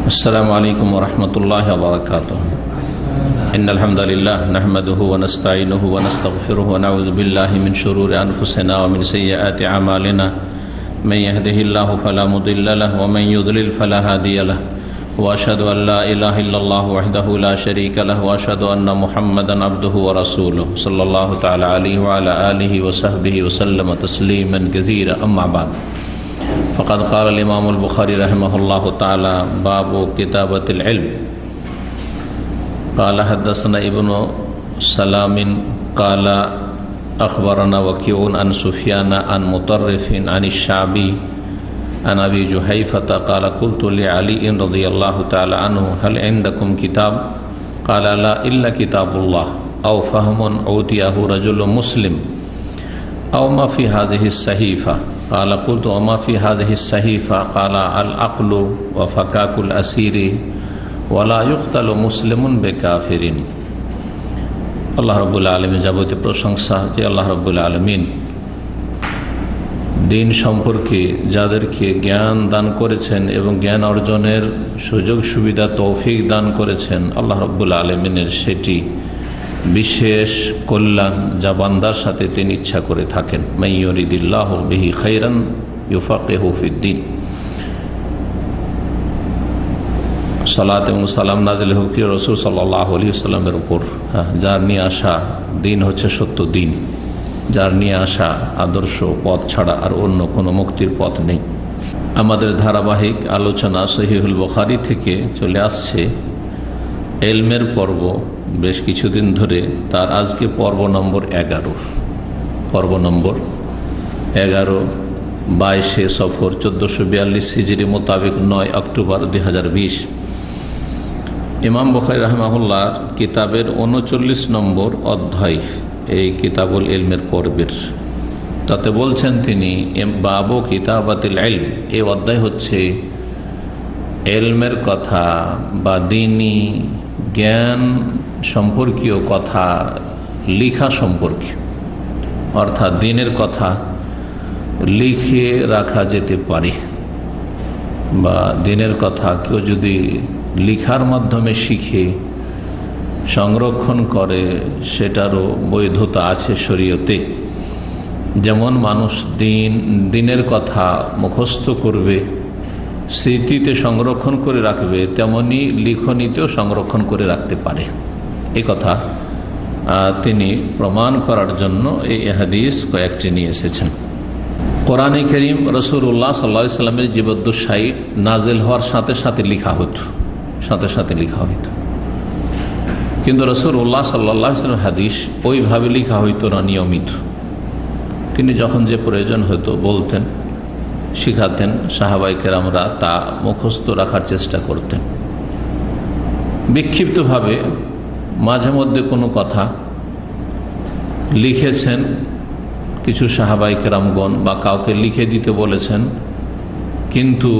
अस्सलामु अलैकुम वरहमतुल्लाहि वबरकातुह। इन्नल हम्दुलिल्लाह नहमदुहु व नस्तईनुहु व नस्तगफिरुहु व नऊज़ु बिल्लाहि मिन शुरूरि अनफुसिना व मिन सय्यिआति अमालिना। मन यहदिहिल्लाहु फला मुदिल्ल लहु व मन युद्लिल फला हादिय लहु व अशहदु अन ला इलाहा इल्लल्लाहु वहदहु ला शरीका लहु व अशहदु अन्न मुहम्मदन अब्दुहु व रसूलुहु सल्लल्लाहु तआला अलैहि व अला आलिहि व सहबिहि व सल्लम तस्लीमन कसीरा। अम्मा बाद फ़क़द क़ाल इमाम बुखारी रहमहुल्लाहु ताला बाबु किताबतिल इल्म क़ाल हद्दसना इब्नु सलामिन क़ाल अख़बरना वकीउन अन सुफ़यान अन मुतर्रिफ़िन अन अश-शाबी अन अबी जुहैफ़त क़ाल क़ुल्तु लिअली रज़ियल्लाहु ताला अन्हु हल इंदकुम किताब क़ाल ला इल्ला किताबुल्लाह औ फ़हमुन ऊतियहु रजुलुन मुस्लिम औ मा फ़ी हाज़िहि सहीफ़ा क़ाल क़ुल्तु मा फ़ी हाज़िहि सहीफ़ा क़ाल अल अक़्लु व फ़काकुल असीरी वला युक़्तलु मुस्लिमुन बेकाफ़िरिन। আল্লাহ রাব্বুল আলামিন যাবতীয় প্রশংসা যে আল্লাহ রাব্বুল আলামিন দিন সম্পর্কে যাদেরকে জ্ঞান দান করেছেন এবং জ্ঞান অর্জনের সুযোগ সুবিধা তৌফিক দান করেছেন, আল্লাহ রাব্বুল আলামিনের সেটি বিশেষ কল্যাণ যা বান্দার সাথে তিনি ইচ্ছা করে থাকেন। মান ইউরিদিল্লাহু বিহি খায়রান ইউফাক্কিহু ফিদ্দীন। সালাত এবং সালাম নাজিল হোক প্রিয় রাসূল সাল্লাল্লাহু আলাইহি ওয়াসাল্লামের উপর, যার নিয়ে আসা দিন হচ্ছে সত্য দিন, যার নিয়ে আসা আদর্শ পথ ছাড়া আর অন্য কোনো মুক্তির পথ নেই। আমাদের ধারাবাহিক আলোচনা সহিহুল বুখারী থেকে চলে আসছে ইলমের পর্ব বেশ কিছুদিন ধরে। তার আজকে পর্ব নম্বর 11। পর্ব নম্বর 11 22 সফর 1442 হিজরি মোতাবেক 9 অক্টোবর 2020। ইমাম বুখারী রাহিমাহুল্লাহ কিতাবের 39 নম্বর অধ্যায় এই কিতাবুল ইলমের পর্বের, তাতে বলছেন তিনি বাবু কিতাবাতিল ইলম। এই অধ্যায় হচ্ছে ইলমের কথা বা দ্বীনি জ্ঞান সম্পর্কীয় কথা লিখা সম্পর্কে, অর্থাৎ দ্বীনের কথা লিখে রাখা যেতে পারে বা দ্বীনের কথা কেউ যদি লিখার মাধ্যমে শিখে সংরক্ষণ করে সেটারও বৈধতা আছে শরীয়তে। যেমন মানুষ দ্বীনের কথা মুখস্থ করবে, স্মৃতিতে সংরক্ষণ করে রাখবে, তেমনি লিখনীতেও সংরক্ষণ করে রাখতে পারে। এই কথা তিনি প্রমাণ করার জন্য এই হাদিস কয়েকটি নিয়ে এসেছেন। কোরআনে কারীম রাসূলুল্লাহ সাল্লাল্লাহু আলাইহি ওয়াসাল্লামের জীবদ্দশায় নাজিল হওয়ার সাথে সাথে লেখা হতো, কিন্তু রাসূলুল্লাহ সাল্লাল্লাহু আলাইহি ওয়াসাল্লাম হাদিস ওইভাবে লেখা হইতো না নিয়মিত। তিনি যখন যে প্রয়োজন হতো বলতেন, শিখাতেন, সাহাবায়ে কেরামরা তা মুখস্থ রাখার চেষ্টা করতেন। বিক্ষিপ্তভাবে মাঝে মধ্যে কোনো কথা লিখেছেন কিছু সাহাবায়ে কেরামগণ বা কাউকে লিখে দিতে বলেছেন, কিন্তু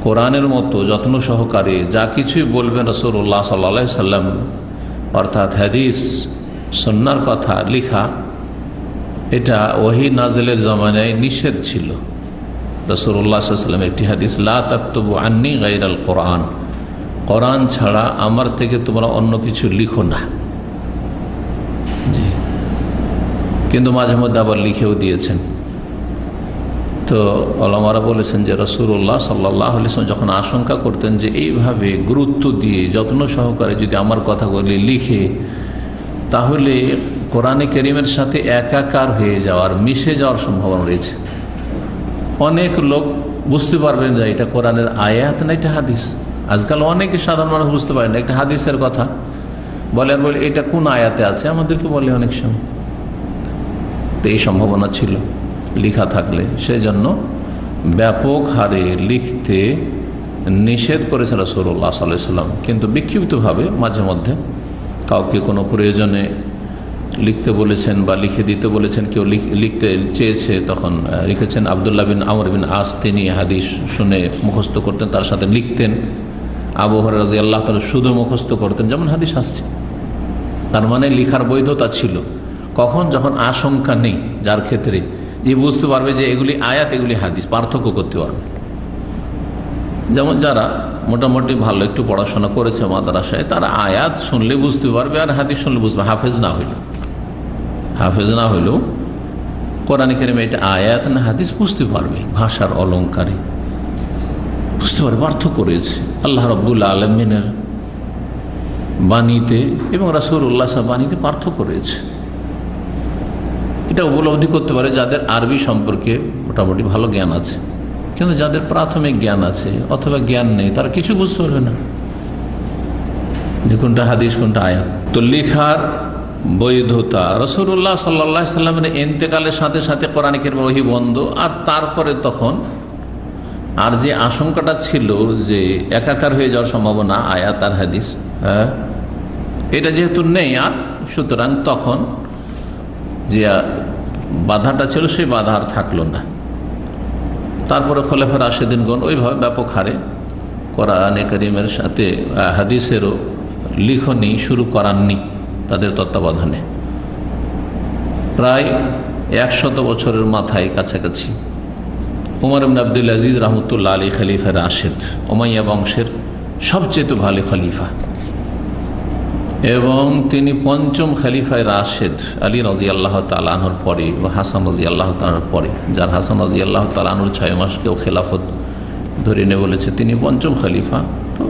কোরআনের মতো যত্ন সহকারে যা কিছুই বলবেন রাসূলুল্লাহ সাল্লাল্লাহু আলাইহি ওয়াসাল্লাম, অর্থাৎ হাদিস সুন্নাহর কথা লেখা, এটা ওহী নাজিলের জামানায় নিষেধ ছিল। রাসূলুল্লাহ সাল্লাল্লাহু আলাইহি ওয়াসাল্লাম একটি হাদিস, লা তাকতুবু আন্নী গায়রাল কোরআন, কোরআন ছাড়া আমার থেকে তোমরা অন্য কিছু লিখো না। কিন্তু মাঝে মধ্যে আবার লিখেও দিয়েছেন। তো ওলামারা বলেছেন যে রাসূলুল্লাহ সাল্লাল্লাহু আলাইহি ওয়াসাল্লাম যখন আশঙ্কা করতেন যে এইভাবে গুরুত্ব দিয়ে যত্ন সহকারে যদি আমার কথাগুলি লিখে, তাহলে কোরআনে কারীমের সাথে একাকার হয়ে যাওয়ার, মিশে যাওয়ার সম্ভাবনা রয়েছে। অনেক লোক বুঝতে পারবেন যে এটা কোরআনের আয়াত না এটা হাদিস। আজকাল অনেকে সাধারণ মানুষ বুঝতে পারেন না, একটা হাদিসের কথা বলেন, বলে এটা কোন আয়াতে আছে, আমাদেরকে বলে অনেক সময়। তো এই সম্ভাবনা ছিল লিখা থাকলে, সেজন্য ব্যাপক হারে লিখতে নিষেধ করেছেন রাসূলুল্লাহ সাল্লাল্লাহু আলাইহি ওয়াসাল্লাম। কিন্তু বিক্ষিপ্তভাবে মাঝে মধ্যে কাউকে কোনো প্রয়োজনে লিখতে বলেছেন বা লিখে দিতে বলেছেন, কেউ লিখতে চেয়েছে, তখন লিখেছেন। আব্দুল্লাহ বিন আমর বিন আস তিনি হাদিস শুনে মুখস্থ করতেন, তার সাথে লিখতেন। আবু হুরায়রা রাদিয়াল্লাহু তাআলা শুধু মুখস্থ করতেন, যেমন হাদিস আসছে। তার মানে লিখার বৈধতা ছিল। কখন? যখন আশঙ্কা নেই, যার ক্ষেত্রে যে বুঝতে পারবে যে এগুলি আয়াত এগুলি হাদিস, পার্থক্য করতে পারবে। যেমন যারা মোটামুটি ভালো একটু পড়াশোনা করেছে মাদ্রাসায়, তারা আয়াত শুনলে বুঝতে পারবে আর হাদিস শুনলে বুঝবে। হাফেজ না হইলেও কোরআনে কারিমে এটা আয়াত না হাদিস বুঝতে পারবে, ভাষার অলংকারে বুঝতে পারবে, পার্থক্য রয়েছে আল্লাহ রাব্বুল আলামিনের বাণীতে এবং রাসূলুল্লাহ সাল্লাল্লাহু আলাইহি ওয়াসাল্লাম বাণীতে পার্থক্য রয়েছে। এটা উপলব্ধি করতে পারে যাদের আরবি সম্পর্কে মোটামুটি ভালো জ্ঞান আছে, কিন্তু যাদের প্রাথমিক জ্ঞান আছে অথবা জ্ঞান নেই তারা কিছু বুঝতে পারবে না যে কোনটা হাদিস কোনটা আয়াত। তো লেখার বৈধতা, রাসূলুল্লাহ সাল্লাল্লাহু আলাইহি ওয়াসাল্লামের ইন্তেকালের সাথে সাথে কোরআন কারীমের ওহী বন্ধ, আর তারপরে তখন আর যে আশঙ্কাটা ছিল যে একাকার হয়ে যাওয়ার সম্ভাবনা আয়াত আর হাদিস, এটা যেহেতু নেই আর, সুতরাং তখন যে বাধাটা ছিল সেই বাধা আর থাকলো না। তারপরে খোলাফায়ে রাশিদিনগণ ওইভাবে ব্যাপক হারে কোরআন কারীমের সাথে হাদিসেরও লিখনি শুরু করাননি তাদের তত্ত্বাবধানে। প্রায় 100 বছরের মাথায় কাছাকাছি উমর ইবনে আব্দুল আজিজ রহমতুল্লাহ আলী খলিফা রাশেদ, উমাইয়া বংশের সবচেয়ে ভালো খলিফা, এবং তিনি পঞ্চম খলিফায় রাশেদ আলী রাদিয়াল্লাহু তাআলা আনহুর পরে ও হাসান রাদিয়াল্লাহু তাআলার পরে, যার হাসান রাদিয়াল্লাহু তাআলা আনহুর 6 মাসকেও খেলাফত ধরে নিয়ে বলেছে তিনি পঞ্চম খলিফা। তো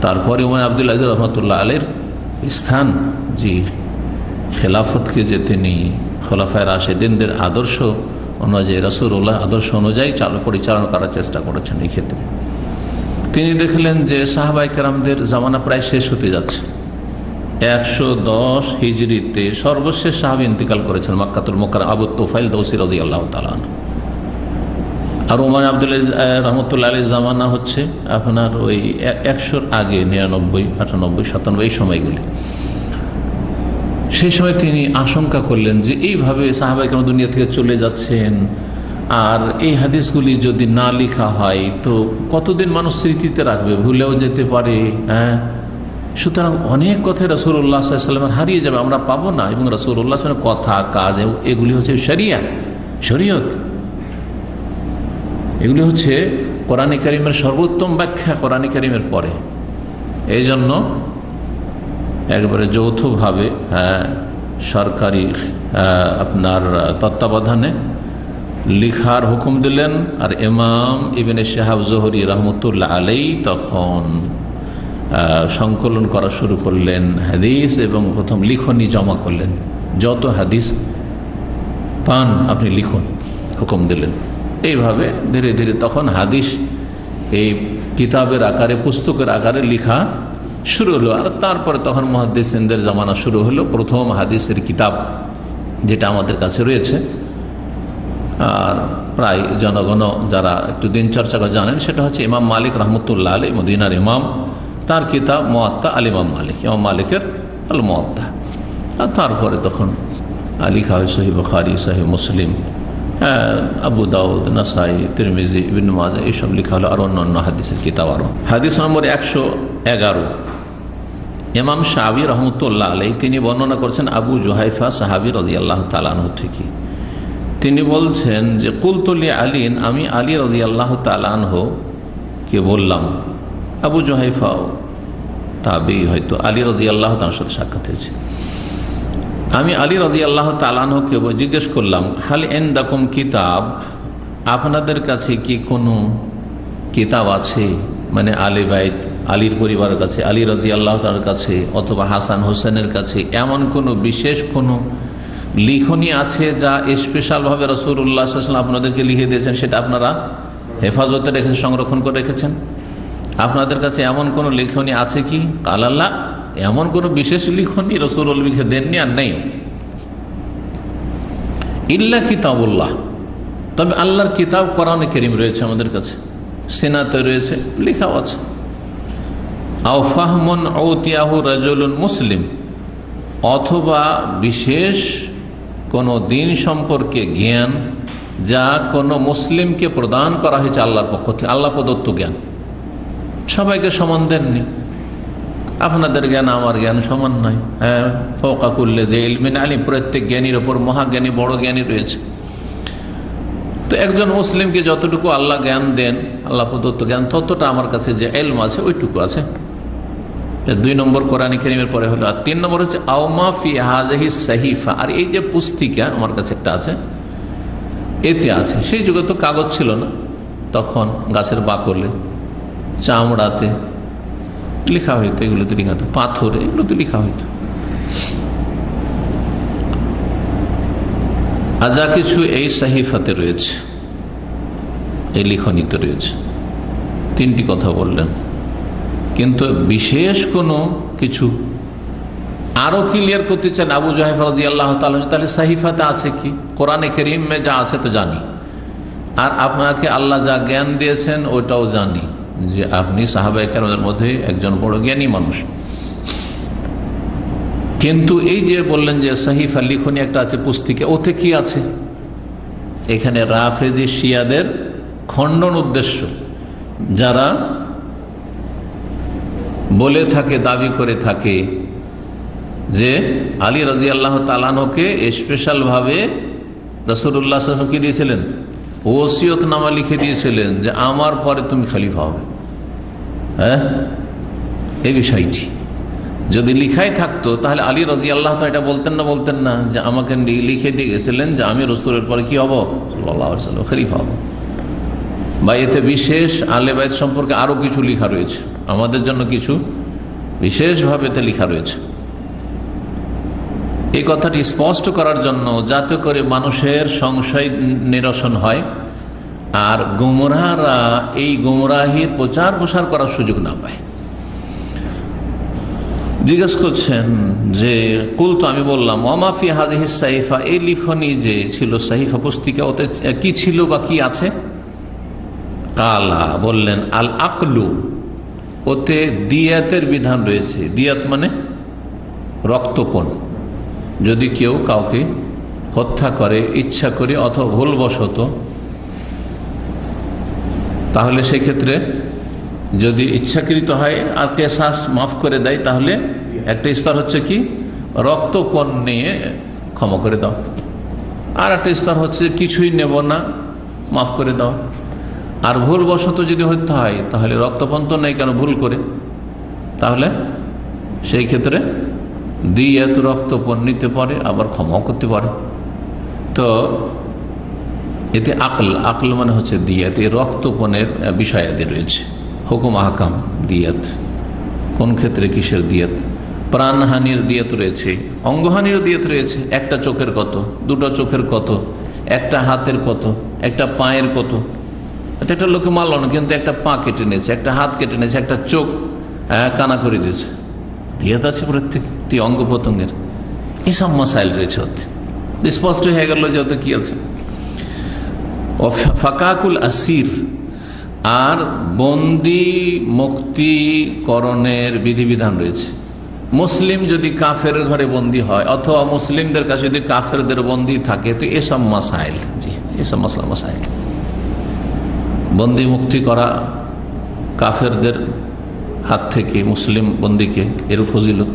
তারপরে উমর আব্দুল আজিজ রহমতুল্লাহ আলীর স্থান যে খেলাফতকে যে তিনি খোলাফায়ে রাশেদিনদের আদর্শ অনুযায়ী, রাসূলুল্লাহ আদর্শ অনুযায়ী পরিচালনা করার চেষ্টা করেছেন। এই ক্ষেত্রে তিনি দেখলেন যে সাহাবায়ে কেরামদের জামানা প্রায় শেষ হতে যাচ্ছে। 110 হিজরিতে সর্বশেষ সাহাবী ইন্তেকাল করেছেন মক্কাতুল মুকাররমা আবু তুফাইল দৌসী রাদিয়াল্লাহু তাআলা। আর ওমর আব্দুল আজিজ রহমতুল্লাহ আলাইহির জামানা হচ্ছে আপনার ওই 100-র আগে, 99, 98, 97 এই সময়গুলি। সেই সময় তিনি আশঙ্কা করলেন যে এইভাবে সাহাবায়ে কেরাম দুনিয়া থেকে চলে যাচ্ছেন, আর এই হাদিসগুলি যদি না লেখা হয় তো কতদিন মানুষ স্মৃতিতে রাখবে, ভুলেও যেতে পারে। সুতরাং অনেক কথাই রাসূলুল্লাহ সাল্লাল্লাহু আলাইহি ওয়াসাল্লাম হারিয়ে যাবে, আমরা পাবো না। এবং রাসূলুল্লাহ সাল্লাল্লাহু আলাইহি ওয়াসাল্লামের কথা কাজ এগুলি হচ্ছে শরীয়ত, এগুলি হচ্ছে কোরআন কারীমের সর্বোত্তম ব্যাখ্যা কোরআন কারীমের পরে। এই জন্য একবারে যৌথভাবে সরকারি আপনার তত্ত্বাবধানে লিখার হুকুম দিলেন। আর ইমাম ইবনে শিহাব জোহরী রহমতুল্লাহ আলাইহি তখন সংকলন করা শুরু করলেন হাদিস, এবং প্রথম লিখনি জমা করলেন। যত হাদিস পান আপনি লিখুন, হুকুম দিলেন। এইভাবে ধীরে ধীরে তখন হাদিস এই কিতাবের আকারে, পুস্তকের আকারে লিখা শুরু হলো। আর তারপরে তখন মুহাদ্দিসিনদের জামানা শুরু হলো। প্রথম হাদিসের কিতাব যেটা আমাদের কাছে রয়েছে, আর প্রায় জনগণ যারা একটু দিন চর্চা করে জানেন, সেটা হচ্ছে ইমাম মালিক রহমতুল্লাহ আলাইহি, মদিনার ইমাম, তার কিতাব মুয়াত্তা আল ইমাম মালিক, ইমাম মালিকের আল মুয়াত্তা। আর তারপরে তখন লিখা হয় সহিহ বুখারী, সহিহ মুসলিম, আবু দাউদ, নাসাই, তিরমিজি, ইবনে মাজাহ, এইসব লিখা হলো। আর অন্যান্য হাদিসের কিতাব আরো। হাদিস নম্বর 111, ইমাম শাফিঈ রহমতুল্লাহ আলাইহি তিনি বর্ণনা করছেন আবু জুহাইফা সাহাবী রাদিয়াল্লাহু তাআলা আনহু থেকে। তিনি বলছেন যে কুলতু লি আলীন, আমি আলী রাদিয়াল্লাহু তাআলা আনহু কে বললাম। আবু জুহাইফা তাবেঈ, হয়তো আলী রাদিয়াল্লাহু তাআলার সাথে সাক্ষাৎ হয়েছে। আমি আলী রাদিয়াল্লাহু তাআলা আনহুকে জিজ্ঞেস করলাম, হাল ইনদাকুম কিতাব, আপনাদের কাছে কি কোনো কিতাব আছে, মানে আলে বাইত, আলীর পরিবারের কাছে, আলী রাদিয়াল্লাহু তাআলার কাছে অথবা হাসান হোসেনের কাছে এমন কোনো বিশেষ কোনো লিখনি আছে যা স্পেশালভাবে রাসূলুল্লাহ সাল্লাল্লাহু আলাইহি ওয়াসাল্লাম আপনাদেরকে লিখে দিয়েছেন, সেটা আপনারা হেফাজতে রেখেছেন, সংরক্ষণ করে রেখেছেন? আপনাদের কাছে এমন কোনো লিখনি আছে কি? কালাল্লাহ, এমন কোনো বিশেষ লিখনি রাসূলুল্লাহ লিখে দেননি আর নেই। ইল্লা কিতাবুল্লাহ, তবে আল্লাহর কিতাব কোরআন কারীম রয়েছে আমাদের কাছে, সিনাতে রয়েছে, লেখাও আছে। আও ফাহমুন উতিয়াহু রাজুলুন মুসলিম, অথবা বিশেষ কোনো দিন সম্পর্কে জ্ঞান যা কোনো মুসলিমকে প্রদান করা হয়েছে আল্লাহর পক্ষ থেকে, আল্লাহ প্রদত্ত জ্ঞান। সবাইকে সমান দেননি, আপনাদের জ্ঞান আমার জ্ঞান সমান নয়। হ্যাঁ, ফাওকা কুল্লি যি ইলমিন আলিম, প্রত্যেক জ্ঞানীর ওপর মহাজ্ঞানী, বড় জ্ঞানী রয়েছে। তো একজন মুসলিমকে যতটুকু আল্লাহ জ্ঞান দেন, আল্লাহ প্রদত্ত জ্ঞান, ততটা আমার কাছে যে ইলম আছে ওইটুকু আছে। 2 নম্বর কোরআন কারীমের পরে হলো। আর 3 নম্বর হচ্ছে আওমা ফি হাযিহি সাহিফা, আর এই যে পুস্তিকা আমার কাছে একটা আছে, এতে আছে। সেই যুগে তো কাগজ ছিল না, তখন গাছের বাকলে, চামড়াতে লেখা হইতো, এগুলোতে লেখা হতো, পাথরে এগুলোতে লেখা হইতো। আর যা কিছু এই সাহিফাতে রয়েছে, এই লিখনীতে রয়েছে। 3টি কথা বললেন, কিন্তু বিশেষ কোনো কিছু আরো ক্লিয়ার করতে চান আবু জুহাইফা রাদিয়াল্লাহু তাআলা, তাহলে সাহিফাতে আছে কি? কোরআনে কারীমে যা আছে তো জানি, আর আপনাকে আল্লাহ যা জ্ঞান দিয়েছেন ওটাও জানি, যে আপনি সাহাবায়ে কেরামের মধ্যে একজন বড় জ্ঞানী মানুষ। কিন্তু এই যে বললেন যে সাহিফা লিখনী একটা আছে, পুস্তিকা, ওতে কি আছে? এখানে রাফেজি শিয়াদের খণ্ডন উদ্দেশ্য, যারা বলে থাকে, দাবি করে থাকে যে আলী রাদিয়াল্লাহু তাআলা আনহুকে স্পেশাল ভাবে রাসূলুল্লাহ সাল্লাল্লাহু আলাইহি ওয়াসাল্লাম কি দিয়েছিলেন? ওসিয়তনামা লিখে দিয়েছিলেন যে আমার পরে তুমি খলিফা হবে। হ্যাঁ, এই বিষয়টি যদি লিখাই থাকতো তাহলে আলী রাদিয়াল্লাহু তাআলা এটা বলতেন না যে আমাকে লিখে দিয়ে গেছিলেন যে আমি রাসূলের পরে কি হব? সাল্লাল্লাহু আলাইহি ওয়াসাল্লাম খলিফা হব। বা এতে বিশেষ আহলে বাইত সম্পর্কে আরো কিছু লেখা রয়েছে, আমাদের জন্য কিছু বিশেষভাবে এতে লেখা রয়েছে। এই কথাটি স্পষ্ট করার জন্য, যাতে করে মানুষের সংশয় নিরসন হয় আর গুমরাহরা এই গুমরাহির প্রচার প্রসার করার সুযোগ না পায়। জিজ্ঞেস করছেন যে কুলতু, আমি বললাম, ওমা ফি হাযিহি সাহিফা, এই লিখনী যে ছিল সাহিফা পুস্তিকা, ওতে কি ছিল বা কি আছে? কালা, বললেন, আল আকলু, ওতে দিয়াতের বিধান রয়েছে। দিয়াত মানে রক্তপণ। যদি কেউ কাউকে হত্যা করে ইচ্ছা করে অথবা ভুলবশত, তাহলে সেই ক্ষেত্রে যদি ইচ্ছাকৃত হয় আর কেসাস মাফ করে দেয়, তাহলে একটা স্তর হচ্ছে কি রক্তপণ নিয়ে ক্ষমা করে দাও, আর একটা স্তর হচ্ছে কিছুই নেব না, মাফ করে দাও। আর ভুলবশত যদি হত্যা হয় তাহলে রক্তপণ তো নেই কেন, ভুল করে, তাহলে সেই ক্ষেত্রে দিয়াত রক্তপণ নিতে পারে, আবার ক্ষমাও করতে পারে। তো এতে আকল মানে হচ্ছে দিয়াত, এই রক্তপণের বিষয়াদি রয়েছে, হুকুম আহকাম, দিয়াত কোন ক্ষেত্রে কিসের দিয়াত। প্রাণহানির দিয়াত রয়েছে, অঙ্গহানির দিয়াত রয়েছে। একটা চোখের কত, দুটো চোখের কত, একটা হাতের কত, একটা পায়ের কত। এটা একটা লোকে মারল না, কিন্তু একটা পা কেটে নিয়েছে, একটা হাত কেটে নিয়েছে, একটা চোখ কানা করে দিয়েছে, দিয়াত আছে প্রত্যেকটি অঙ্গ প্রত্যঙ্গের। এসব মাসাইল রয়েছে, ওতে স্পষ্ট হয়ে গেল যে ওতে কি আছে। ফাকাকুল আসির, আর বন্দি মুক্তিকরণের বিধিবিধান রয়েছে। মুসলিম যদি কাফের ঘরে বন্দী হয়, অথবা মুসলিমদের কাছে যদি কাফেরদের বন্দী থাকে, তো এসব মাসাইল, জি এসব মাসলা মাসাইল, বন্দী মুক্তি করা কাফেরদের হাত থেকে মুসলিম বন্দীকে, এর ফজিলত,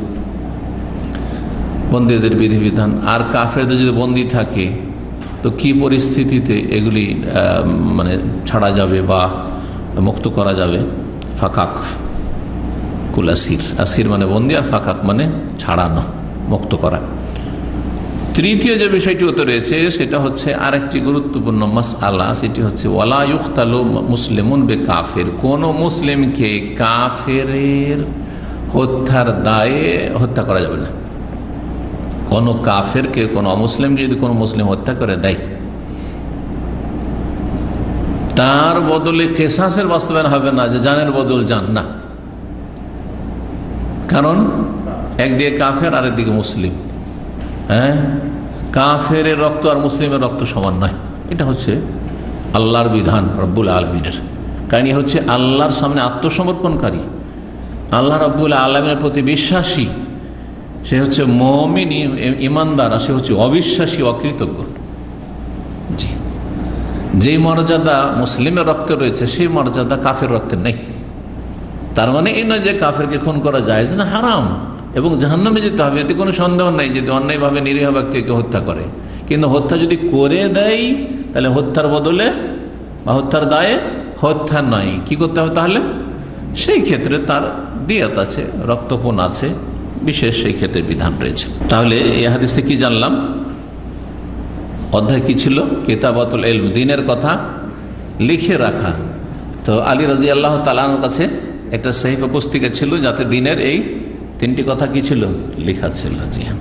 বন্দীদের বিধিবিধান। আর কাফেরদের যদি বন্দী থাকে তো কি পরিস্থিতিতে এগুলি মানে ছাড়া যাবে বা মুক্ত করা যাবে। ফাকাক কুল আসির, আসির মানে বন্দী, আর ফাকাক মানে ছাড়ানো, মুক্ত করা। তৃতীয় যে বিষয়টি হতে রয়েছে সেটা হচ্ছে আরেকটি গুরুত্বপূর্ণ মাসআলা, সেটি হচ্ছে ওয়ালা ইউকতালু মুসলিমুন বিকাফির, কোন মুসলিমকে কাফেরের হত্যার দায়ে হত্যা করা যাবে না। কোন কাফেরকে, কোন অমুসলিম যদি কোন মুসলিম হত্যা করে দেয়, তার বদলে কেসাসের বাস্তবায়ন হবে না, যে জানের বদল জান না। কারণ একদিকে কাফের আর একদিকে মুসলিম। হ্যাঁ, কাফের রক্ত আর মুসলিমের রক্ত সমান নয়। এটা হচ্ছে আল্লাহর বিধান, রব্বুল আলমিনের। কারণ হচ্ছে আল্লাহর সামনে আত্মসমর্পণকারী, আল্লাহ রব্বুল আলমিনের প্রতি বিশ্বাসী, সে হচ্ছে মুমিন ইমানদার, আর সে হচ্ছে অবিশ্বাসী, অকৃতজ্ঞ। জি, যেই মর্যাদা মুসলিমের রক্তে রয়েছে সেই মর্যাদা কাফের রক্তের নেই। তার মানে এই নয় যে কাফেরকে খুন করা যায় না, হারাম, এবং জাহান্নামে যেতে হবে, এতে কোনো সন্দেহ নাই যদি অন্যায়ভাবে নিরীহ ব্যক্তিকে হত্যা করে। কিন্তু হত্যা যদি করে দেয় তাহলে হত্যার বদলে বা হত্যার দায়ে হত্যা নয়, কি করতে হবে তাহলে? সেই ক্ষেত্রে তার দিয়াত আছে, রক্তপণ আছে, বিশেষ সেই ক্ষেত্রে বিধান রয়েছে। তাহলে এই হাদিস থেকে কি জানলাম? অধ্যায় কি ছিল? কিতাবাতুল ইলম, দ্বীনের কথা লিখে রাখা। তো আলী রাদিয়াল্লাহু তাআলার কাছে একটা সাহিফা পুস্তিকা ছিল, যাতে দ্বীনের এই 3টি কথা কি ছিল? লেখা ছিল। জি হ্যাঁ।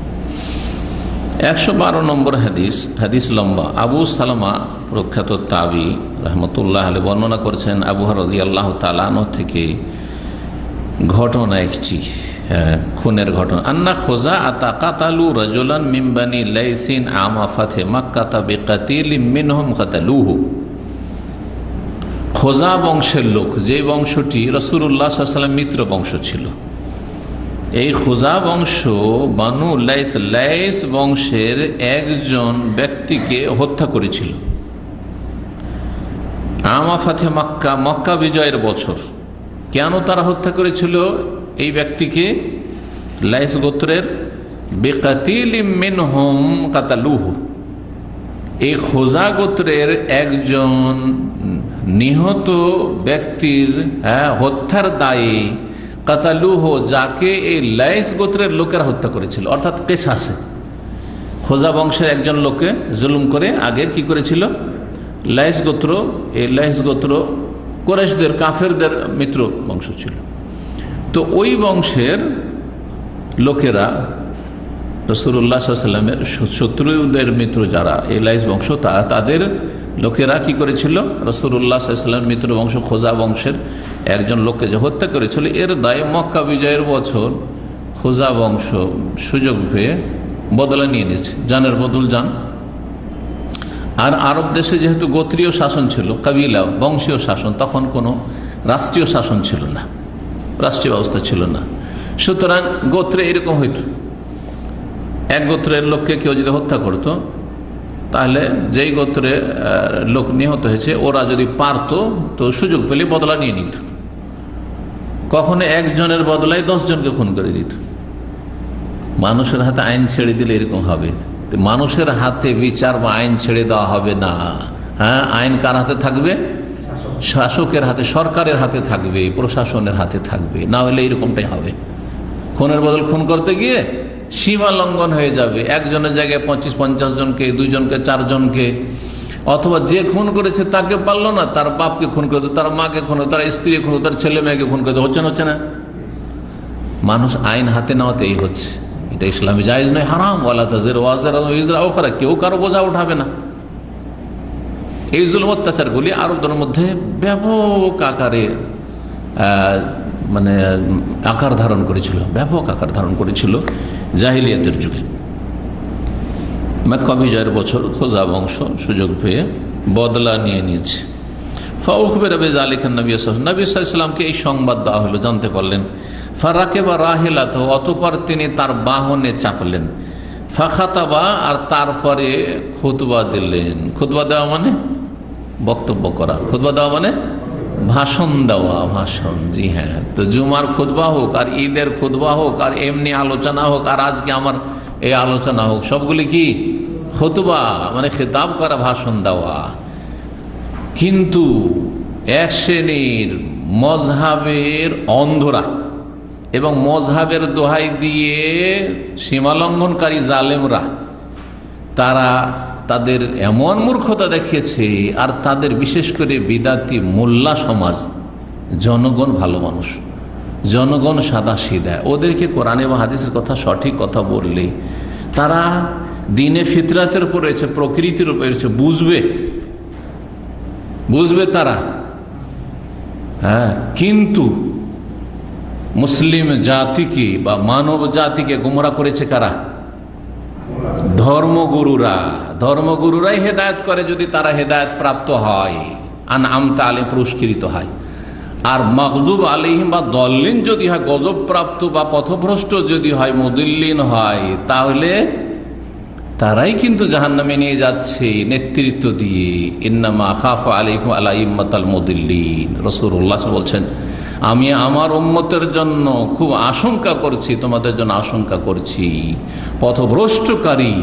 112 নম্বর হাদিস, হাদিস লম্বা। আবু সালামা প্রখ্যাত তাবি রহমতুল্লাহ আলাইহি বর্ণনা করেছেন আবু হুরায়রা রাদিয়াল্লাহু তাআলা থেকে ঘটনা, একটি খুনের ঘটনা। আন্না খুযাআতা কাতালু রাজুলান মিন বানি লাইসিন আমা ফাতহে মাক্কাহ বিকাতিলিন মিনহুম কাতালুহু। খোজা বংশের লোক, যে বংশটি রাসূলুল্লাহ সাল্লাল্লাহু আলাইহি ওয়াসাল্লাম মিত্র বংশ ছিল, এই খোজা বংশ বানু লাইস, লাইস বংশের একজন ব্যক্তিকে হত্যা করেছিল আমা ফাতহে মক্কা, মক্কা বিজয়ের বছর। কেন তারা হত্যা করেছিল এই ব্যক্তিকে? লাইস গোত্রের বিকাতিলিন মিনহুম কাতালুহু, এই খোজা গোত্রের একজন নিহত ব্যক্তির হত্যার দায়ে কাতালুহু, যাকে এই লাইস গোত্রের লোকেরা হত্যা করেছিল, অর্থাৎ কিসাসে। খোজা বংশের একজন লোককে জুলুম করে আগে কি করেছিল? লাইস গোত্র, এই লাইস গোত্র কুরাইশদের, কাফেরদের মিত্র বংশ ছিল। তো ওই বংশের লোকেরা রাসূলুল্লাহ সাল্লাল্লাহু আলাইহি ওয়াসাল্লামের শত্রুদের মিত্র যারা এই লাইস বংশ, তাদের লোকেরা কি করেছিল? রাসূলুল্লাহ সাল্লাল্লাহু আলাইহি ওয়াসাল্লামের মিত্র বংশ খোজা বংশের একজন লোককে যে হত্যা করেছিল, এর দায়ে মক্কা বিজয়ের বছর খোজা বংশ সুযোগ পেয়ে বদলা নিয়ে নিয়েছে, জানের বদল জান। আর আরব দেশে যেহেতু গোত্রীয় শাসন ছিল, কাবিলা বংশীয় শাসন, তখন কোনো রাষ্ট্রীয় শাসন ছিল না, রাষ্ট্রীয় ব্যবস্থা ছিল না। সুতরাং গোত্রে এরকম হইত, এক গোত্রের লোককে কেউ যদি হত্যা করত, তাহলে যেই গোত্রে লোক নিহত হয়েছে ওরা যদি পারত তো সুযোগ পেলে বদলা নিয়ে নিত। কখনো একজনের বদলায় 10 জনকে খুন করে দিত। মানুষের হাতে আইন ছেড়ে দিলে এরকম হবে। মানুষের হাতে বিচার বা আইন ছেড়ে দেওয়া হবে না। হ্যাঁ, আইন কার হাতে থাকবে? শাসকের হাতে, সরকারের হাতে থাকবে, প্রশাসনের হাতে থাকবে। না হলে এরকমটাই হবে। খুনের বদল খুন করতে গিয়ে সীমা লঙ্ঘন হয়ে যাবে। একজনের জায়গায় 25-50 জনকে, 2 জনকে, 4 জনকে, অথবা যে খুন করেছে তাকে পারলো না, তার বাপকে খুন করে দেয়, তার মাকে খুন করে, তার স্ত্রী খুন করে, তার ছেলে মেয়েকে খুন করে দেয়। হচ্ছে না? মানুষ আইন হাতে নেওয়াতে এই হচ্ছে। এটা ইসলামে জায়েজ নয়, হারাম। ওয়ালা তাজিরু ওয়াজিরাতুন বিইজরি উখরা, কেউ কারো বোঝা উঠাবে না। এই জুলুম অত্যাচারগুলি আরবদের মধ্যে ব্যাপক আকারে আকার ধারণ করেছিল, ব্যাপক আকার ধারণ করেছিল জাহিলিয়াতের যুগে। মক্কা বিজয়ের বছর খোজা বংশ সুযোগ পেয়ে বদলা নিয়ে নিয়েছে। ফাউখবিরা বিযালিকা নবী সাল্লাল্লাহু আলাইহি ওয়াসাল্লামকে এই সংবাদ দেওয়া হলো, জানতে পারলেন। ফারাকিবা রাহিলাতাহু, অতঃপর তিনি তার বাহনে চাপলেন। ফাখাতাবা, আর তারপরে খুতবা দিলেন। খুতবা দেওয়া মানে বক্তব্য করা, খুতবা দেওয়া মানে ভাষণ দেওয়া, ভাষণ। জি হ্যাঁ, তো জুমার খুতবা হোক, আর ঈদের খুতবা হোক, আর এমনি আলোচনা হোক, আর আজকে আমার এই আলোচনা হোক, সবগুলি কি খুতবা, মানে খেতাব করা, ভাষণ দেওয়া। কিন্তু এক শ্রেণীর মজহাবের অন্ধরা এবং মজহাবের দোহাই দিয়ে সীমালঙ্ঘনকারী জালেমরা, তারা তাদের এমন মূর্খতা দেখিয়েছে। আর তাদের বিশেষ করে বিদাতি মোল্লা সমাজ, জনগণ ভালো মানুষ, জনগণ সাদা সিধা, ওদেরকে কোরআন এবং হাদিসের কথা, সঠিক কথা বললে তারা দিনে ফিতরাতের উপর রয়েছে, প্রকৃতির উপর রয়েছে, বুঝবে তারা। হ্যাঁ, কিন্তু মুসলিম জাতিকে বা মানব জাতিকে গুমরা করেছে কারা? ধর্মগুরুরাই হেদায়েত করে, যদি তারা হেদায়েত প্রাপ্ত হয়, আনআমতা আলাইহিম পুরস্কৃত হয়। আর মাগদুব আলাইহিম বা দল্লিন যদি হয়, গজব প্রাপ্ত বা পথভ্রষ্ট যদি হয়, মুদিল্লিন হয়, তাহলে তারাই কিন্তু জাহান্নামে নিয়ে যাচ্ছে নেতৃত্ব দিয়ে। ইন্নামা আখাফু আলাইকুম আলাইম্মাতাল মুদিল্লিন, রাসূলুল্লাহ বলছেন, আমি আমার উম্মতের জন্য খুব আশঙ্কা করছি, তোমাদের জন্য আশঙ্কা করছি পথভ্রষ্টকারী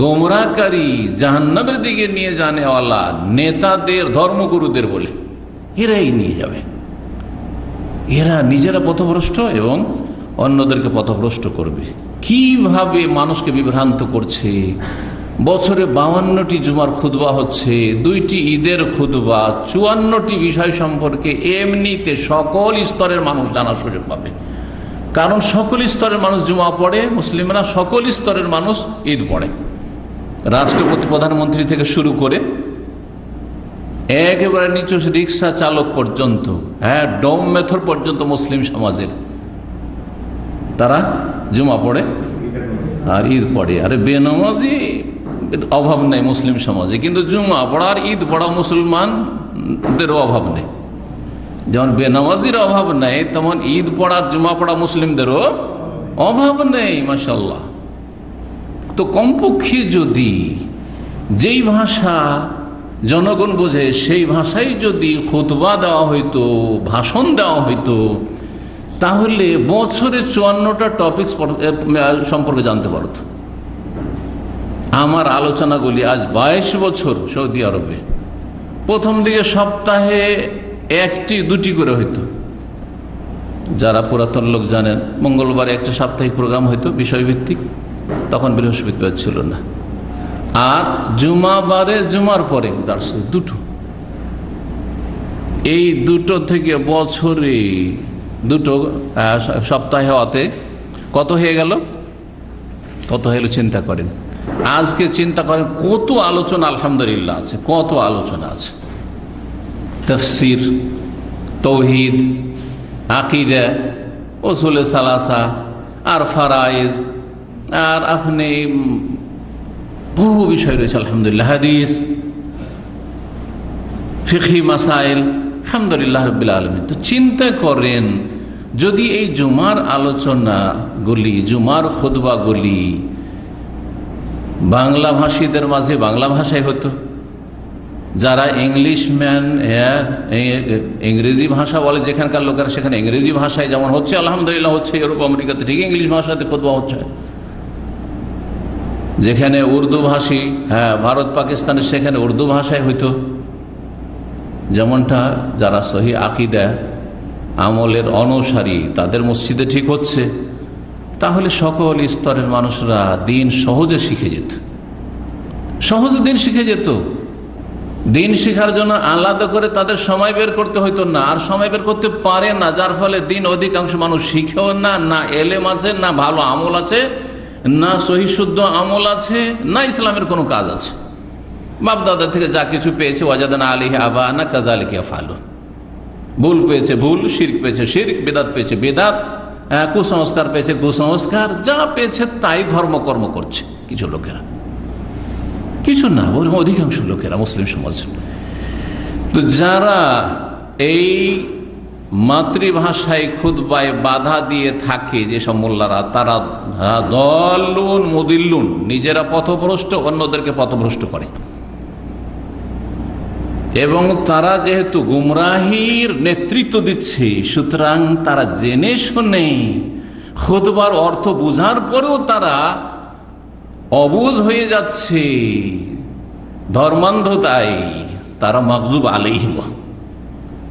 গোমরাহকারী, জাহান্নামের দিকে নিয়ে জানেওয়ালা নেতাদের, ধর্মগুরুদের বলে এরাই নিয়ে যাবে। এরা নিজেরা পথভ্রষ্ট এবং অন্যদেরকে পথভ্রষ্ট করবে। কিভাবে মানুষকে বিভ্রান্ত করছে। বছরে 52টি জুমার খুতবা হচ্ছে, 2টি ঈদের খুতবা, 54টি বিষয় সম্পর্কে এমনিতে সকল স্তরের মানুষ জানার সুযোগ পাবে। কারণ সকল স্তরের মানুষ জুমা পড়ে, মুসলিমরা সকল স্তরের মানুষ ঈদ পড়ে। রাষ্ট্রপতি, প্রধানমন্ত্রী থেকে শুরু করে একেবারে নিচু রিক্সা চালক পর্যন্ত, ডোম মেথর পর্যন্ত মুসলিম সমাজের তারা জুমা পড়ে আর ঈদ পড়ে। আরে বেনামাজি অভাব নেই মুসলিম সমাজে, কিন্তু জুমা পড়া আর ঈদ পড়া মুসলমানদেরও অভাব নেই। যেমন বেনামাজির অভাব নেই, তেমন ঈদ পড়ার জুমা পড়া মুসলিমদেরও অভাব নেই। মাশাআল্লাহ। তো কমপক্ষে যদি যেই ভাষা জনগণ বোঝে সেই ভাষায় যদি খুতবা দেওয়া হইতো, ভাষণ দেওয়া হইতো, তাহলে বছরে 54টা টপিক সম্পর্কে জানতে পারত। আমার আলোচনাগুলি আজ 22 বছর সৌদি আরবে, প্রথম দিকে সপ্তাহে 1টি 2টি করে হইতো। যারা পুরাতন লোক জানেন, মঙ্গলবারে একটা সাপ্তাহিক প্রোগ্রাম হইতো বিষয়ভিত্তিক, তখন বৃহস্পতিবার ছিল না। আর জুমাবারে জুমার পরে দার্স 2টো। এই 2টো থেকে বছরে 2টো সপ্তাহে হতে কত হয়ে গেল? কত হলো চিন্তা করেন। আজকে চিন্তা করেন কত আলোচনা আলহামদুলিল্লাহ আছে, কত আলোচনা আছে। তাফসীর, তাওহীদ, আকীদা, উসুলে সালাসা, আর ফারায়েজ, আর আপনি বহু বিষয় রয়েছে আলহামদুলিল্লাহ, হাদিস, ফিকহি মাসাইল, আলহামদুলিল্লাহ রাব্বিল আলামিন। তো চিন্তা করেন যদি এই জুমার আলোচনাগুলি, জুমার খুতবাগুলি বাংলা ভাষীদের মাঝে বাংলা ভাষায় হতো, যারা ইংলিশম্যান, ইংরেজি ভাষা বলে যেখানকার লোকেরা, সেখানে ইংরেজি ভাষায় যেমন হচ্ছে আলহামদুলিল্লাহ হচ্ছে, ইউরোপ আমেরিকাতে ঠিক ইংলিশ ভাষাতে খুতবা হচ্ছে। যেখানে উর্দু ভাষী, ভারত পাকিস্তানে সেখানে উর্দু ভাষায় হইতো। যেমনটা যারা সহি আকীদা আমলের অনুসারী তাদের মসজিদে ঠিক হচ্ছে, তাহলে সকল স্তরের মানুষরা দিন সহজে শিখে যেত, সহজে দিন শিখে যেত। দিন শিখার জন্য আলাদা করে তাদের সময় বের করতে হইতো না, আর সময় বের করতে পারে না, যার ফলে দিন অধিকাংশ মানুষ শিখেও না, না এলেম আছে, না ভালো আমল আছে, না সহি শুদ্ধ আমল আছে, না ইসলামের কোনো কাজ আছে। বাপ দাদা থেকে যা কিছু পেয়েছে, ওয়াজাদানা আলাইহি আবানা কাযালিকা ইয়াফআলুন, ভুল পেয়েছে ভুল, শিরক পেয়েছে শিরক, বেদাত পেয়েছে বেদাত, কুসংস্কার পেয়েছে কুসংস্কার, যা পেয়েছে তাই ধর্মকর্ম করছে কিছু লোকেরা, কিছু না, অধিকাংশ লোকেরা মুসলিম সমাজের। তো যারা এই মাতৃভাষায় খুতবায় বাধা দিয়ে থাকে যেসব মোল্লারা, তারা দলুন মুদিল্লুন, নিজেরা পথভ্রষ্ট, অন্যদেরকে পথভ্রষ্ট করে। এবং তারা যেহেতু গুমরাহির নেতৃত্ব দিচ্ছে, সুতরাং তারা জেনে শুনে খুতবার অর্থ বুঝার পরেও তারা অবুঝ হয়ে যাচ্ছে, ধর্মান্ধতায় তারা মাগজুব আলাইহিম,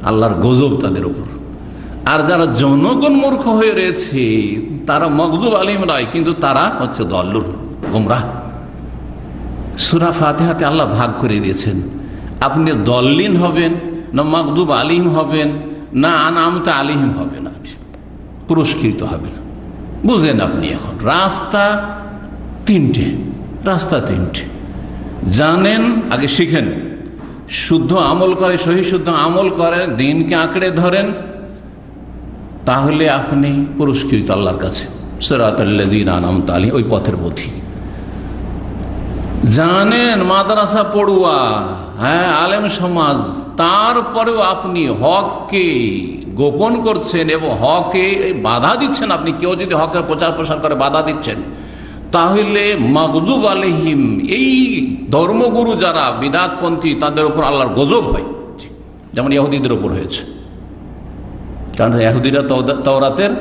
আল্লাহর গজব তাদের উপর। আর যারা জনগণ মূর্খ হয়ে রয়েছে তারা মাগজুব আলাইহিম নয়, কিন্তু তারা হচ্ছে দল্লুর, গুমরাহ। সূরা ফাতিহাতে আল্লাহ ভাগ করে দিয়েছেন, আপনি দল্লিন হবেন না মাগজুব আলাইহিম হবেন, না আনআমতা আলাইহিম হবেন, আপনি পুরস্কৃত হবেন। বুঝলেন আপনি এখন রাস্তা তিনটে, রাস্তা তিনটে জানেন, আগে শিখেন, শুদ্ধ আমল করে, সহি শুদ্ধ আমল করেন, দিনকে আঁকড়ে ধরেন, তাহলে আপনি পুরস্কৃত আল্লাহর কাছে। সিরাতাল্লাযীনা আনআমতা আলাইহিম, ওই পথের পথিক। জানেন মাদ্রাসা পড়ুয়া, আলেম সমাজ, তারপরেও আপনি হককে গোপন করছেন এবং হকে বাধা দিচ্ছেন। আপনি কেউ যদি হকের প্রচার প্রসার করে বাধা দিচ্ছেন, তাহলে মাগজুব আলাইহিম, এই ধর্মগুরু যারা বিদআতপন্থী, তাদের উপর আল্লাহর গজব হয়, যেমন ইহুদিদের উপর হয়েছে। কারণ ইহুদিরা তাওরাতের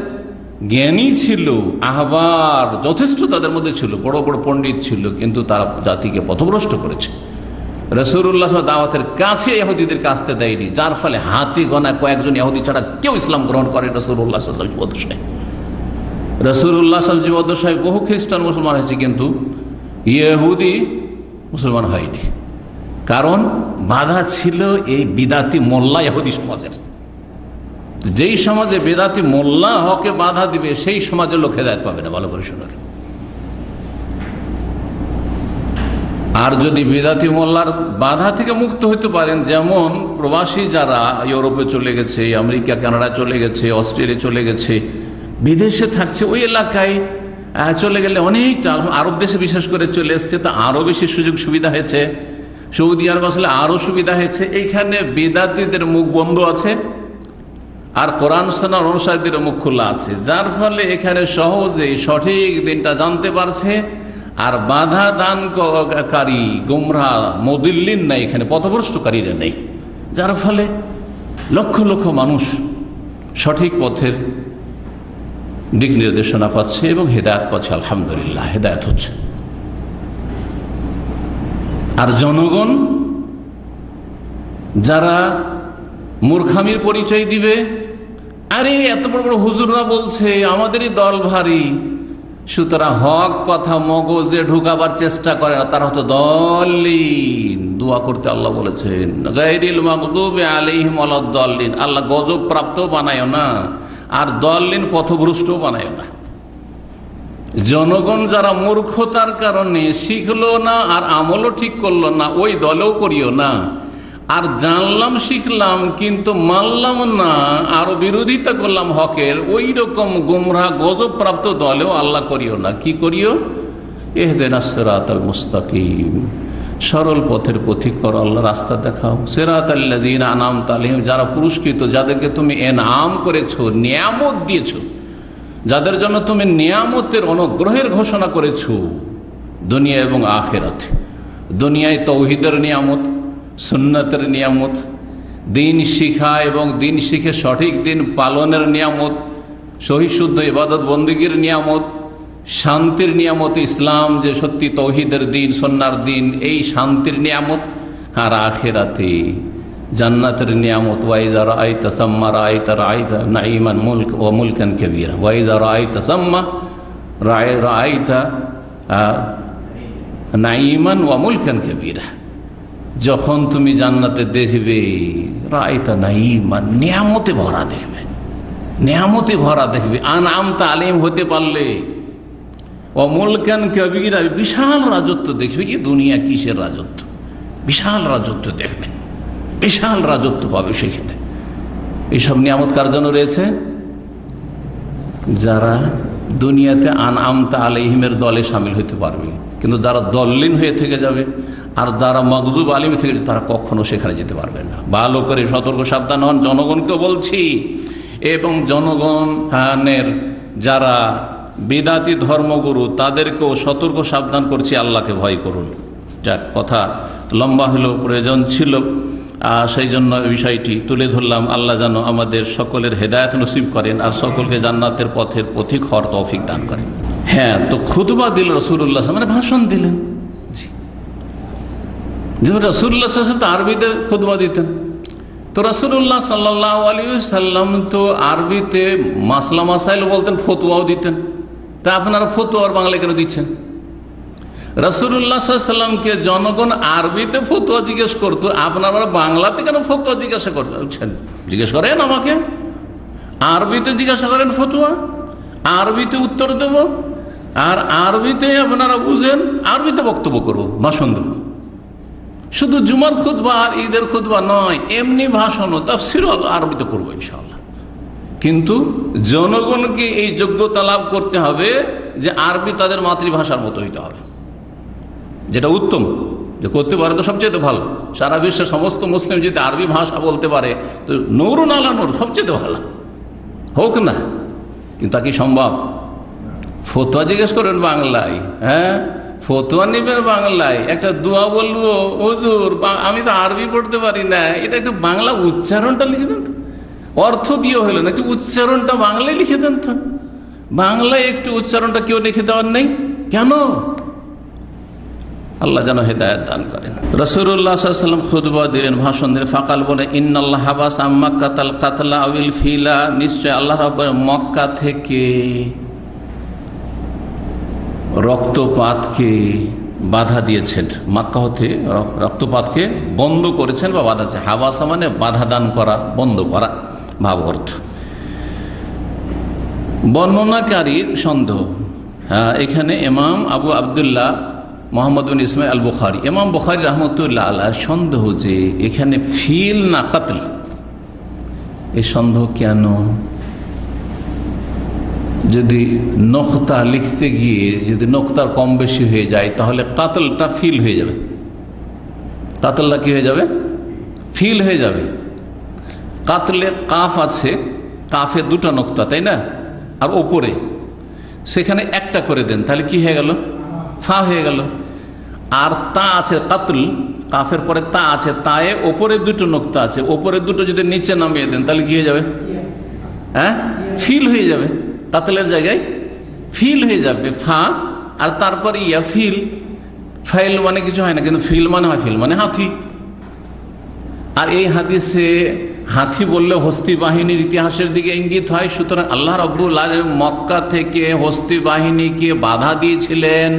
জ্ঞানী ছিল, আহবার যথেষ্ট তাদের মধ্যে ছিল, বড় বড় পণ্ডিত ছিল, কিন্তু তারা জাতিকে পথভ্রষ্ট করেছে। রাসূলুল্লাহ দাওয়াতের কাছে ইহুদিদেরকে আসতে দেয়নি, যার ফলে হাতে গোনা কয়েকজন ইহুদি ছাড়া কেউ ইসলাম গ্রহণ করে রাসূলুল্লাহ জীবদ্দশায়। রাসূলুল্লাহ জীবদ্দশায় বহু খ্রিস্টান মুসলমান হয়েছে, কিন্তু ইহুদি মুসলমান হয়নি। কারণ বাধা ছিল এই বিদাতি মোল্লা ইহুদি সমাজের। যেই সমাজে বেদাতি মোল্লা হকে বাধা দিবে, সেই সমাজের লোক হেদায়েত পাবে না। ভালো করে শুনুন। আর যদি বেদাতি মোল্লার বাধা থেকে মুক্ত হইতে পারেন, যেমন প্রবাসী যারা ইউরোপে চলে গেছে, আমেরিকা কানাডা চলে গেছে, অস্ট্রেলিয়া চলে গেছে, বিদেশে থাকছে, ওই এলাকায় চলে গেলে অনেকটা, আরব দেশে বিশেষ করে চলে এসছে, তো আরো বেশি সুযোগ সুবিধা হয়েছে। সৌদি আরব আসলে আরো সুবিধা হয়েছে। এইখানে বেদাতীদের মুখ বন্ধ আছে আর কোরআন সুন্নাহর অনুসারীদের মুখ খোলা আছে, যার ফলে এখানে সহজে সঠিক দিনটা জানতে পারছে। আর বাধা দানকারী গুমরা মুদিল্লিন নাই, এখানে পথভ্রষ্টকারীরা নেই, যার ফলে লক্ষ লক্ষ মানুষ সঠিক পথের দিক নির্দেশনা পাচ্ছে এবং হেদায়েত পাচ্ছে। আলহামদুলিল্লাহ, হেদায়েত হচ্ছে। আর জনগণ যারা মূর্খামির পরিচয় দিবে, আরে এত বড় বড় হুজুররা বলছে আমাদেরই দল ভারী, সুতরাং হক কথা মগজে ঢুকাবার চেষ্টা করে না, তারা হতো দলিন। দোয়া করতে আল্লাহ বলেছেন গায়রিল মাগদুবি আলাইহিম ওয়ালাদ-দাল্লিন, আল্লাহ গজব প্রাপ্ত বানায়ও না আর দলিন পথভ্রষ্ট বানায়ও না। জনগণ যারা মূর্খতার কারণে শিখলো না আর আমলও ঠিক করলো না, ওই দলেও করিও না। আর জানলাম শিখলাম কিন্তু মানলাম না, আরো বিরোধিতা করলাম হকের, ওই রকম গুমরাহ গজব প্রাপ্ত দলেও আল্লাহ করিও না। কি করিও? ইহদিনাস সিরাতাল মুস্তাকিম, সরল পথের পথিক করো, আল্লাহ রাস্তা দেখাও। সিরাতাল্লাযীনা আনআমতা আলাইহিম, যারা পুরস্কৃত, যাদেরকে তুমি এনাম করেছো, নিয়ামত দিয়েছো, যাদের জন্য তুমি নিয়ামতের অনুগ্রহের ঘোষণা করেছো দুনিয়া এবং আখিরাতে। দুনিয়ায় তাওহীদের নিয়ামত, সুন্নতের নিয়ামত, দিন শিখা এবং দিন শিখে সঠিক দিন পালনের নিয়ামত, সহি শুদ্ধ ইবাদত বন্দেগীর নিয়ামত, শান্তির নিয়ামত, ইসলাম যে সত্যি তাওহীদের দিন, সুন্নাহর দিন, এই শান্তির নিয়ামত। আর আখিরাতে জান্নাতের নিয়ামত। ওয়াইযা রাআইতা সাম্মা রাআইতা নাঈমান মুলক ওয়া মুলকান কাবীরা। ওয়াইযা রাআইতা সাম্মা রাআইতা নাঈমান ওয়া মুলকান কাবীরা, যখন তুমি জান্নাতে দেখবে রাআইতা নাঈমান, নিয়ামতে ভরা দেখবে, নিয়ামতে ভরা দেখবে। আনআমতা আলাইহিম হতে পারলে, ওয়া মুলকান কাবীরা, বিশাল রাজত্ব দেখবে। কি দুনিয়া কিসের রাজত্ব? বিশাল রাজত্ব দেখবে, বিশাল রাজত্ব পাবে সেখানে। এইসব নিয়ামত কার জন্য রয়েছে? যারা দুনিয়াতে আনআমতা আলাইহিমের দলে শামিল হতে পারবে। কিন্তু যারা দল্লিন হয়ে থেকে যাবে আর যারা মাগদুব আলাইহিম থেকে, তারা কখনো সেখানে যেতে পারবে না। ভালো করে সতর্ক সাবধান হন, জনগণকে বলছি। এবং জনগণের যারা বিদাতি ধর্মগুরু, তাদেরকেও সতর্ক সাবধান করছি, আল্লাহকে ভয় করুন। যাক, কথা লম্বা হলেও প্রয়োজন ছিল, সেই জন্য বিষয়টি তুলে ধরলাম। আল্লাহ যেন আমাদের সকলের হেদায়েত নসিব করেন আর সকলকে জান্নাতের পথের পথিক হওয়ার তৌফিক দান করেন। হ্যাঁ, তো খুতবা দিল রাসূলুল্লাহ, মানে ভাষণ দিলেন। রাসূলুল্লাহ তো আরবিতে খুতবা দিতেন। তো রাসূলুল্লাহ সাল্লাল্লাহু আলাইহি ওয়াসাল্লাম তো আরবিতে মাসলা মাসাইল বলতেন, ফতোয়াও দিতেন। তা আপনারা ফতোয়ার বাংলা কেন দিচ্ছেন? রাসূলুল্লাহ সাল্লাল্লাহু আলাইহি ওয়াসাল্লামকে জনগণ আরবিতে ফতোয়া জিজ্ঞেস করতো, আপনারা বাংলাতে কেন ফতোয়া জিজ্ঞাসা করছেন? জিজ্ঞেস করেন আমাকে, আরবিতে জিজ্ঞাসা করেন ফতোয়া, আরবিতে উত্তর দেব। আর আরবিতে আপনারা বুঝেন, আরবিতে বক্তব্য করবো, ভাষণ দেব। শুধু জুমার খুতবা আর ঈদের খুতবা নয়, এমনি ভাষণও তাফসীর আরবিতে করবো ইনশাআল্লাহ। কিন্তু জনগণকে এই যোগ্যতা লাভ করতে হবে যে আরবি তাদের মাতৃভাষার মতো হইতে হবে, যেটা উত্তম। যে করতে পারে তো সবচেয়ে ভালো। সারা বিশ্বের সমস্ত মুসলিম যদি আরবি ভাষা বলতে পারে তো নূরুন আলা নূর, সবচেয়ে ভালো হোক না। কিন্তু তা কি সম্ভব? ফতোয়া জিজ্ঞেস করেন বাংলায়, হ্যাঁ, ফতোয়া নিবেন বাংলায়। একটা দোয়া বলবো, হুজুর আমি তো আরবি পড়তে পারি না, এটা একটু বাংলা উচ্চারণটা লিখে দেন তো। অর্থ দিয়ে হইল না, একটু উচ্চারণটা বাংলায় লিখে দেন তো। বাংলায় একটু উচ্চারণটা কেউ লিখে দেওয়ার নেই কেন? আল্লাহ যেন হেদায়েত দান করেন। রাসূলুল্লাহ সাল্লাল্লাহু আলাইহি ওয়াসাল্লাম খুতবা দিলেন, ভাষণ দিলেন। ফাকাল বলে, ইন্নাল্লাহ হাবাস আম্মাক্কাতাল কাতলা আউল ফিলা, নিশ্চয় আল্লাহ রাব্বুল মক্কা থেকে রক্তপাতকে বাধা দিয়েছেন, মক্কা হতে রক্তপাতকে বন্ধ করেছেন বা বাধা দিয়েছেন। হাবাসা মানে বাধা দান করা, বন্ধ করা ভাব অর্থ। বর্ণনাকারীর সন্দেহ, এখানে ইমাম আবু আবদুল্লাহ মোহাম্মদ বিন ইসমাইল আল বুখারী, ইমাম বুখারী রাহমাতুল্লাহ আলাইহি সন্দেহ যে এখানে ফিল না কাতল। এই সন্দেহ কেন? যদি নকতা লিখতে গিয়ে যদি নকতার কম বেশি হয়ে যায় তাহলে কাতলটা ফিল হয়ে যাবে। কাতলটা কি হয়ে যাবে? ফিল হয়ে যাবে। কাতলে কাফ আছে, কাফে দুটো নকতা, তাই না? আর ওপরে সেখানে একটা করে দেন, তাহলে কি হয়ে গেল? ফা হয়ে গেল। আর তা আছে কাতল, কাফের পরে তা আছে, তায়ে ওপরে দুটো নকতা আছে, ওপরে দুটো যদি নিচে নামিয়ে দেন তাহলে কি হয়ে যাবে? হ্যাঁ, ফিল হয়ে যাবে। কাতলের জায়গায় ফিল হয়ে যাবে, ফা আর তারপরে ইয়া ফিল। ফাইল মানে কিছু হয় না, কিন্তু ফিল মানে হয়, ফিল মানে হাতি। আর এই হাদিসে হাতি বললে হস্তি বাহিনীর ইতিহাসের দিকে ইঙ্গিত হয়। সুতরাং আল্লাহ রাব্বুল আলামিন মক্কা থেকে হস্তি বাহিনীকে বাধা দিয়েছিলেন,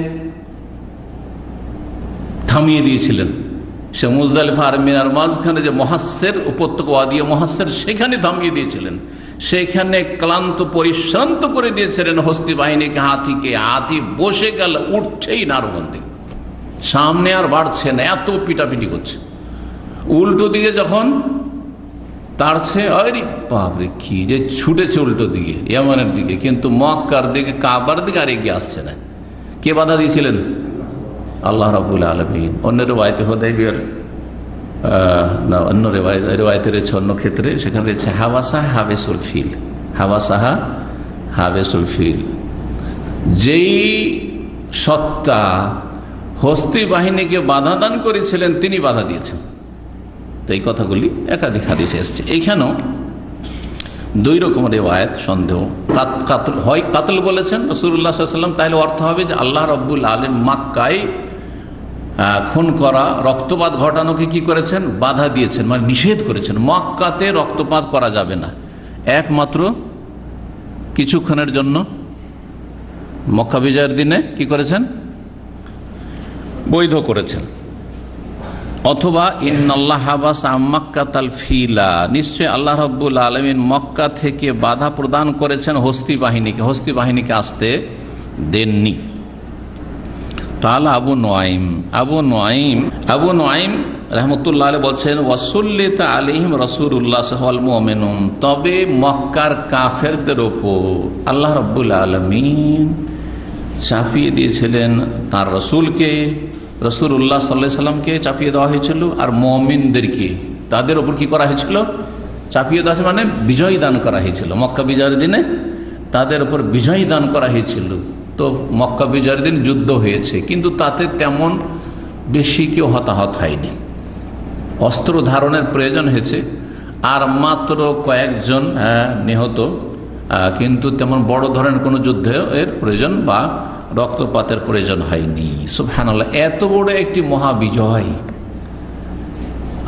থামিয়ে দিয়েছিলেন। সে মুজদালিফা আর মিনার মাঝখানে যে মহাসের উপত্যকা, ওয়াদি মহাসের, সেখানে থামিয়ে দিয়েছিলেন। সেখানে ক্লান্ত পরিশ্রান্ত করে দিয়েছিলেন হস্তি বাহিনীকে, হাতিকে। হাতি বসে গেল, উঠছেই না আরোহণ থেকে, সামনে আর বাড়ছে না, এত পিটাপিটি করছে। উল্টো দিকে যখন তাড়ছে, আরে বাপরে কি যে ছুটেছে উল্টো দিকে, ইয়ামানের দিকে, কিন্তু মক্কার দিকে, কাবার দিকে আর এগিয়ে আসছে না। কে বাধা দিয়েছিলেন? আল্লাহ রাব্বুল আলামিন। অন্য রিওয়ায়াতে হুদাইবিয়ার না, অন্য রিওয়ায়াতে রয়েছে অন্য ক্ষেত্রে, সেখানে রয়েছে হাওয়াসা হাবেসুল ফিল, হাওয়াসাহা হাবেসুল ফিল। যেই সত্তা হস্তি বাহিনীকে বাধা দান করেছিলেন তিনি বাধা দিয়েছেন। তো এই কথাগুলি একাধিক হাদিসে এসেছে। এইখানেও দুই রকমের রিওয়ায়াত সন্দেহ। কাতল হয়, কাতল বলেছেন রাসূলুল্লাহ সাল্লাল্লাহু আলাইহি ওয়াসাল্লাম, তাহলে অর্থ হবে যে আল্লাহ রাব্বুল আলামিন মক্কায় খুন করা, রক্তপাত ঘটানোকে কি করেছেন? বাধা দিয়েছেন, মানে নিষেধ করেছেন। মক্কাতে রক্তপাত করা যাবে না, একমাত্র কিছুক্ষণের জন্য মক্কা বিজয়ের দিনে কি করেছেন? বৈধ করেছেন। অথবা ইন্নাল্লাহ হাবাসা আম্মাক্কাতাল ফিলা, নিশ্চয় আল্লাহ রাব্বুল আলামিন মক্কা থেকে বাধা প্রদান করেছেন হস্তি বাহিনীকে, হস্তি বাহিনীকে আসতে দেননি। তাহলে আবু নুআইম রাহমাতুল্লাহ আলাইহি বলছেন, ওয়াসাল্লাতা আলাইহিম রাসূলুল্লাহ ওয়াল মুমিনুন, তবে মক্কার কাফেরদের উপর আল্লাহ রাব্বুল আলামিন চাপিয়ে দিয়েছিলেন তার রাসূলকে, রাসূলুল্লাহ সাল্লাল্লাহু আলাইহি সাল্লামকে চাপিয়ে দেওয়া হয়েছিল। আর মুমিনদেরকে তাদের উপর কি করা হয়েছিল? চাপিয়ে দেওয়া, মানে বিজয় দান করা হয়েছিল। মক্কা বিজয়ের দিনে তাদের উপর বিজয় দান করা হয়েছিল। তো মক্কা বিজয়ের দিন যুদ্ধ হয়েছে, কিন্তু তাতে তেমন বেশি কেউ হতাহত হয়নি। অস্ত্র ধারণের প্রয়োজন হয়েছে, আর মাত্র কয়েকজন নিহত, কিন্তু তেমন বড় ধরনের কোনো যুদ্ধে এর প্রয়োজন বা রক্তপাতের প্রয়োজন হয়নি। সুবহানাল্লাহ, এত বড় একটি মহাবিজয়,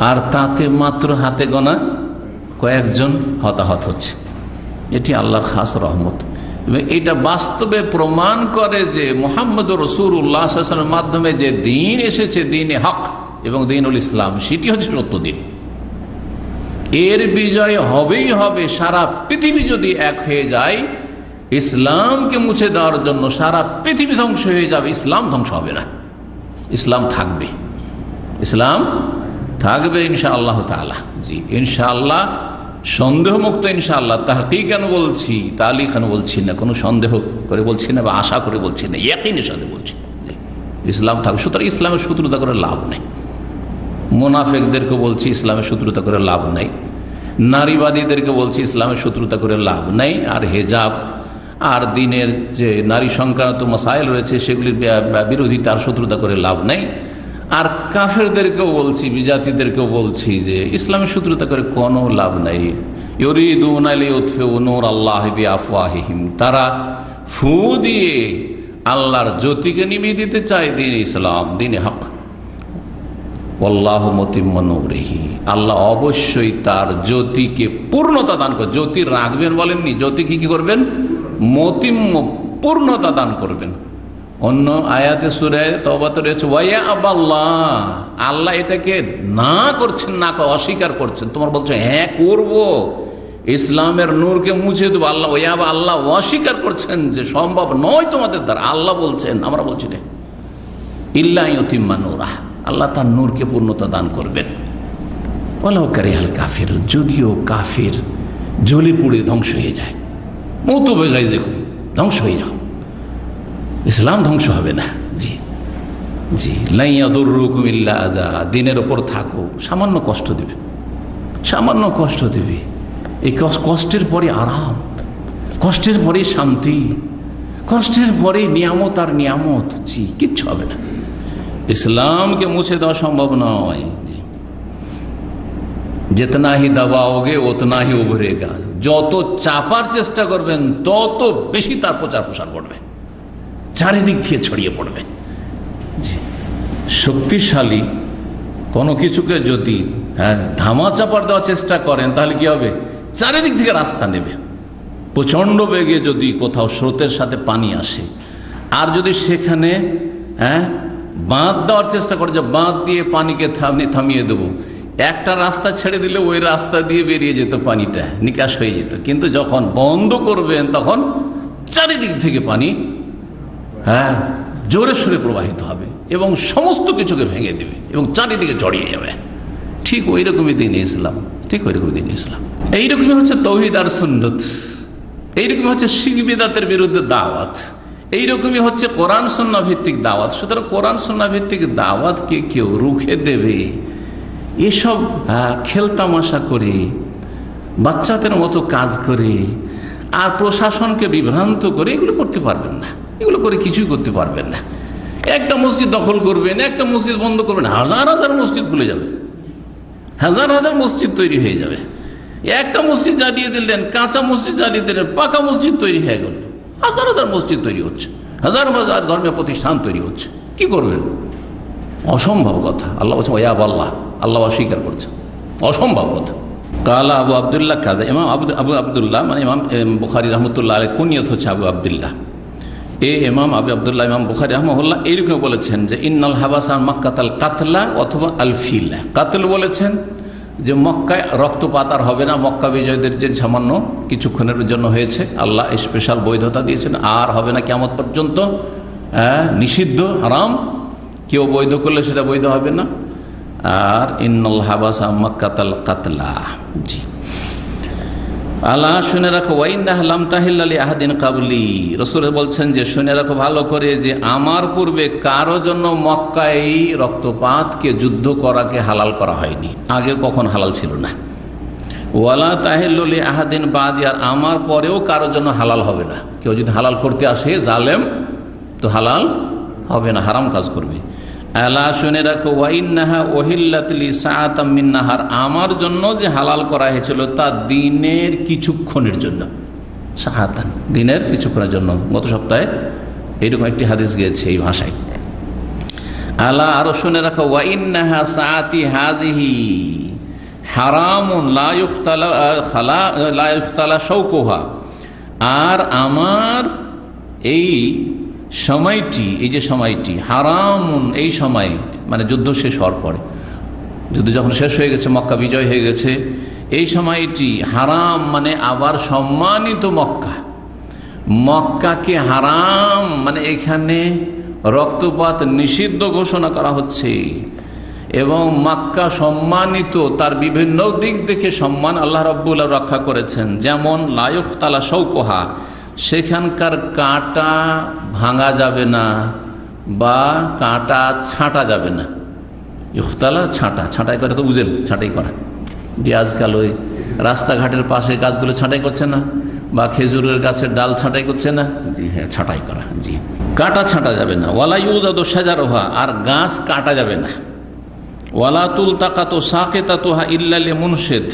আর তাতে মাত্র হাতে গোনা কয়েকজন হতাহত হচ্ছে। এটি আল্লাহর খাস রহমত। এবং এটা বাস্তবে প্রমাণ করে যে মুহাম্মদুর রাসূলুল্লাহ সাল্লাল্লাহু আলাইহি ওয়াসাল্লামের মাধ্যমে যে দ্বীন এসেছে, দ্বীনে হক এবং দ্বীনুল ইসলাম, সেটি হচ্ছে সত্য দ্বীন। এর বিজয় হবেই হবে। সারা পৃথিবী যদি এক হয়ে যায় ইসলামকে মুছে দেওয়ার জন্য, সারা পৃথিবী ধ্বংস হয়ে যাবে, ইসলাম ধ্বংস হবে না। ইসলাম থাকবে, ইসলাম থাকবে ইনশাআল্লাহ তাআলা। জি ইনশাআল্লাহ, সন্দেহ মুক্ত ইনশাআল্লাহ। তাহকিকান বলছি, তালিকান বলছি না, কোনো সন্দেহ করে বলছি না বা আশা করে বলছি না, ইয়াকিনের সাথে বলছি ইসলাম থাকবে। সুতরাং ইসলামের শত্রুতা করে লাভ নেই। মুনাফিকদেরকে বলছি ইসলামের শত্রুতা করে লাভ নাই, নারীবাদীদেরকে বলছি ইসলামের শত্রুতা করে লাভ নাই, আর হেজাব আর দিনের যে নারী সংক্রান্ত মাসাইল রয়েছে সেগুলির বিরোধিতার শত্রুতা করে লাভ নাই। আর কাফেরদেরকেও বলছি, বিজাতিদেরকেও বলছি যে ইসলামের শত্রুতা করে কোনো লাভ নাই। ইউরিদুনা লিইউতফিউ নূরাল্লাহি বিআফওয়াহিহিম, তারা ফু দিয়ে আল্লাহর জ্যোতিকে নিভিয়ে দিতে চায় দিন ইসলাম, দিনে হক। ওয়াল্লাহু মুতিম্মু নূরিহি, আল্লাহ অবশ্যই তার জ্যোতিকে পূর্ণতা দান করবেন। জ্যোতি রাখবেন বলেননি, জ্যোতিকে কি করবেন? মুতিম্ম, পূর্ণতা দান করবেন। অন্য আয়াতে সূরা তাওবাতে রয়েছে ওয়া আবাল্লাহ, আল্লাহ এটাকে না করছেন, না অস্বীকার করছেন। তোমার বলছো হ্যাঁ করব, ইসলামের নূরকে মুছে দেবো, আল্লাহ আল্লাহ অস্বীকার করছেন যে সম্ভব নয় তোমাদের দ্বারা। আল্লাহ বলছেন, আমরা বলছি না, ইল্লা ইউতিম্মা নূরাহ, আল্লাহ তার নূরকে পূর্ণতা দান করবেন। ওয়ালাউ কারিহাল কাফির, যদিও কাফির জ্বলে পুড়ে ধ্বংস হয়ে যায়, মতো বেগাই দেখুন ধ্বংস হয়ে যাও, ইসলাম ধ্বংস হবে না। জি জি, লা ইয়াদুররুকুম ইল্লা আযা, দিনের ওপর থাকো, সামান্য কষ্ট দেবে, সামান্য কষ্ট দেবে। এই কষ্টের পরে আরাম, কষ্টের পরে শান্তি, কষ্টের পরে নিয়ামত আর নিয়ামত। জি, কিচ্ছু হবে না, ইসলামকে মুছে দেওয়া সম্ভব নয়। जितना ही दबाओगे उतना ही उभरेगा, যত চাপার চেষ্টা করবেন তত বেশি তার প্রচার প্রসার করবে, চারিদিক থেকে ছড়িয়ে পড়বে। শক্তিশালী কোনো কিছুকে যদি ধামা চাপার দেওয়ার চেষ্টা করেন তাহলে কি হবে? চারিদিক থেকে রাস্তা নেবে। প্রচন্ড বেগে যদি কোথাও স্রোতের সাথে পানি আসে, আর যদি সেখানে বাঁধ দেওয়ার চেষ্টা করে যে বাঁধ দিয়ে পানিকে থামিয়ে দেবো, একটা রাস্তা ছেড়ে দিলে ওই রাস্তা দিয়ে বেরিয়ে যেত, পানিটা নিকাশ হয়ে যেত। কিন্তু যখন বন্ধ করবেন তখন চারিদিক থেকে পানি জোরে সোরে প্রবাহিত হবে এবং সমস্ত কিছুকে ভেঙে দেবে এবং চারিদিকে জড়িয়ে যাবে। ঠিক ওই রকমই দিন ইসলাম, ঠিক ওই রকমই দিন ইসলাম। এইরকমই হচ্ছে তৌহিদ আর সুন্নত, এইরকমই হচ্ছে শিরক বিদআতের বিরুদ্ধে দাওয়াত, এইরকমই হচ্ছে কোরআন সুন্নাহ ভিত্তিক দাওয়াত। সুতরাং কোরআন সুন্নাহ ভিত্তিক দাওয়াতকে কেউ রুখে দেবে এসব খেলতামাশা করে, বাচ্চাদের মতো কাজ করে, আর প্রশাসনকে বিভ্রান্ত করে এগুলো করতে পারবেন না। এগুলো করে কিছুই করতে পারবেন না। একটা মসজিদ দখল করবেন, একটা মসজিদ বন্ধ করবেন, হাজার হাজার মসজিদ খুলে যাবে, হাজার হাজার মসজিদ তৈরি হয়ে যাবে। একটা মসজিদ জ্বালিয়ে দিলেন, কাঁচা মসজিদ জ্বালিয়ে দিলেন, পাকা মসজিদ তৈরি হয়ে গেল, হাজার হাজার মসজিদ তৈরি হচ্ছে, হাজার হাজার ধর্মীয় প্রতিষ্ঠান তৈরি হচ্ছে। কি করবেন? অসম্ভব কথা। আল্লাহ বলছেন ওয়া আল্লাহ, আল্লাহ অস্বীকার করছেন, অসম্ভব কথা। কালা আবু আবদুল্লাহ কাজা, ইমাম আবু আবদুল্লাহ মানে ইমাম বুখারী রহমতুল্লাহ আলাইহি কুনিয়ত হচ্ছে আবু আবদুল্লাহ। ইমাম আবু আবদুল্লাহ ইমাম বুখারী রাহমাহুল্লাহ এইরকম বলেছেন যে ইন্নাল হাবাসা মাক্কাতাল কাতলা অথবা আল ফিলা। কাতল বলেছেন যে মক্কায় রক্তপাত আর হবে না, মক্কা বিজয়ীদের যে সামান্য কিছুক্ষণের জন্য হয়েছে, আল্লাহ স্পেশাল বৈধতা দিয়েছেন, আর হবে না কিয়ামত পর্যন্ত, নিষিদ্ধ, হারাম, কেউ বৈধ করলে সেটা বৈধ হবে না। আর ইন্নাল হাবাসা মাক্কাতাল কাতলা। জি, আল্লাহ শুনে রাখো, ওয়াইন্নাহা লাম তাহিল্লা লিআহাদিন ক্বাবলি, রাসূল বলছেন যে শুনে রাখো ভালো করে যে আমার পূর্বে কারো জন্য মক্কায় রক্তপাতকে, যুদ্ধ করাকে হালাল করা হয়নি, আগে কখন হালাল ছিল না। ওয়ালা তাহিল্লু লিআহাদিন বাদি, আর আমার পরেও কারো জন্য হালাল হবে না। কেউ যদি হালাল করতে আসে জালেম, তো হালাল হবে না, হারাম কাজ করবে। আলা শুনে রাখো, ওয়াইন্নাহা উহিল্লাত লিসাআতাম মিন নাহার, আমার জন্য যে হালাল করা হয়েছিল তা দিনের কিছুক্ষণের জন্য, সাআতান, দিনের কিছুক্ষণের জন্য। গত সপ্তাহে এইরকম একটি হাদিস গিয়েছে এই ভাষায়। আলা আরো শুনে রাখো, ওয়াইন্নাহা সাআতি হাযিহি হারামুন লা ইউখতালা শাওকুহা, আর আমার এই সময়টি, এই যে সময়টি হারামুন, এই সময় মানে যুদ্ধ শেষ হওয়ার পরে, যুদ্ধ যখন শেষ হয়ে গেছে, মক্কা বিজয় হয়ে গেছে, এই সময়টি হারাম মানে আবার সম্মানিত মক্কা, মক্কাকে হারাম মানে এখানে রক্তপাত নিষিদ্ধ ঘোষণা করা হচ্ছে। এবং মক্কা সম্মানিত, তার বিভিন্ন দিক দেখে সম্মান আল্লাহ রাব্বুল আলামিন রক্ষা করেছেন। যেমন লা ইউখতালা শাওকুহা, সেখানকার কাঁটা ভাঙা যাবে না বা কাঁটা ছাঁটা যাবে না। ইখতালা ছাঁটা, ছাঁটাই করা তো বুঝেন, ছাঁটাই করা, যে আজকাল ওই রাস্তাঘাটের পাশে গাছগুলো ছাঁটাই করছে না, বা খেজুরের গাছের ডাল ছাঁটাই করছে না, জি হ্যাঁ, ছাঁটাই করা। জি, কাঁটা ছাঁটা যাবে না। ওয়ালা ইউজাদু শাজারুহা, আর গাছ কাটা যাবে না। ওয়ালা তুলতাকাতু সাকিতাতুহা ইল্লা লিমুনশিদ,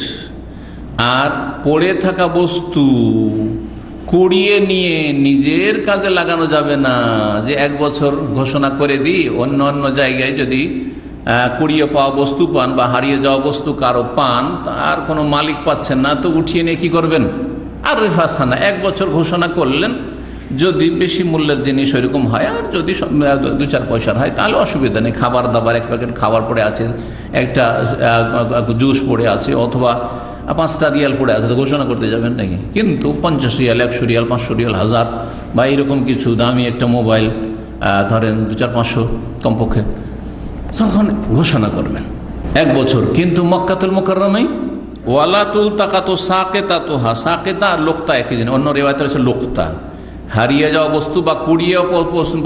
আর পড়ে থাকা বস্তু কুড়িয়ে নিয়ে নিজের কাজে লাগানো যাবে না। যে 1 বছর ঘোষণা করে দিই, অন্য অন্য জায়গায় যদি কুড়িয়ে পাওয়া বস্তু পান বা হারিয়ে যাওয়া বস্তু কারো পান, তার কোনো মালিক পাচ্ছেন না, তো উঠিয়ে নিয়ে কি করবেন? আর রেফাসানা 1 বছর ঘোষণা করলেন, যদি বেশি মূল্যের জিনিস ওইরকম হয়, আর যদি 2-4 পয়সার হয় তাহলে অসুবিধা নেই। খাবার দাবার, 1 প্যাকেট খাবার পড়ে আছে, একটা জুস পড়ে আছে, অথবা 5টা রিয়াল পড়ে আছে, তো ঘোষণা করতে যাবেন নাকি? কিন্তু 50 রিয়াল, 100 রিয়াল, 500 রিয়াল, 1000 বা এরকম কিছু দামি একটা মোবাইল ধরেন 2-4-500 কমপক্ষে, তখন ঘোষণা করবেন 1 বছর। কিন্তু মক্কাতুল মুকাররমায় ওয়ালা তুলতাকাতু সাকিতাতুহা, সাকিতা আর লুকতা একই জিনিস। অন্য রিওয়ায়াতে আছে লুকতা, হারিয়ে যাওয়া বস্তু বা কুড়িয়ে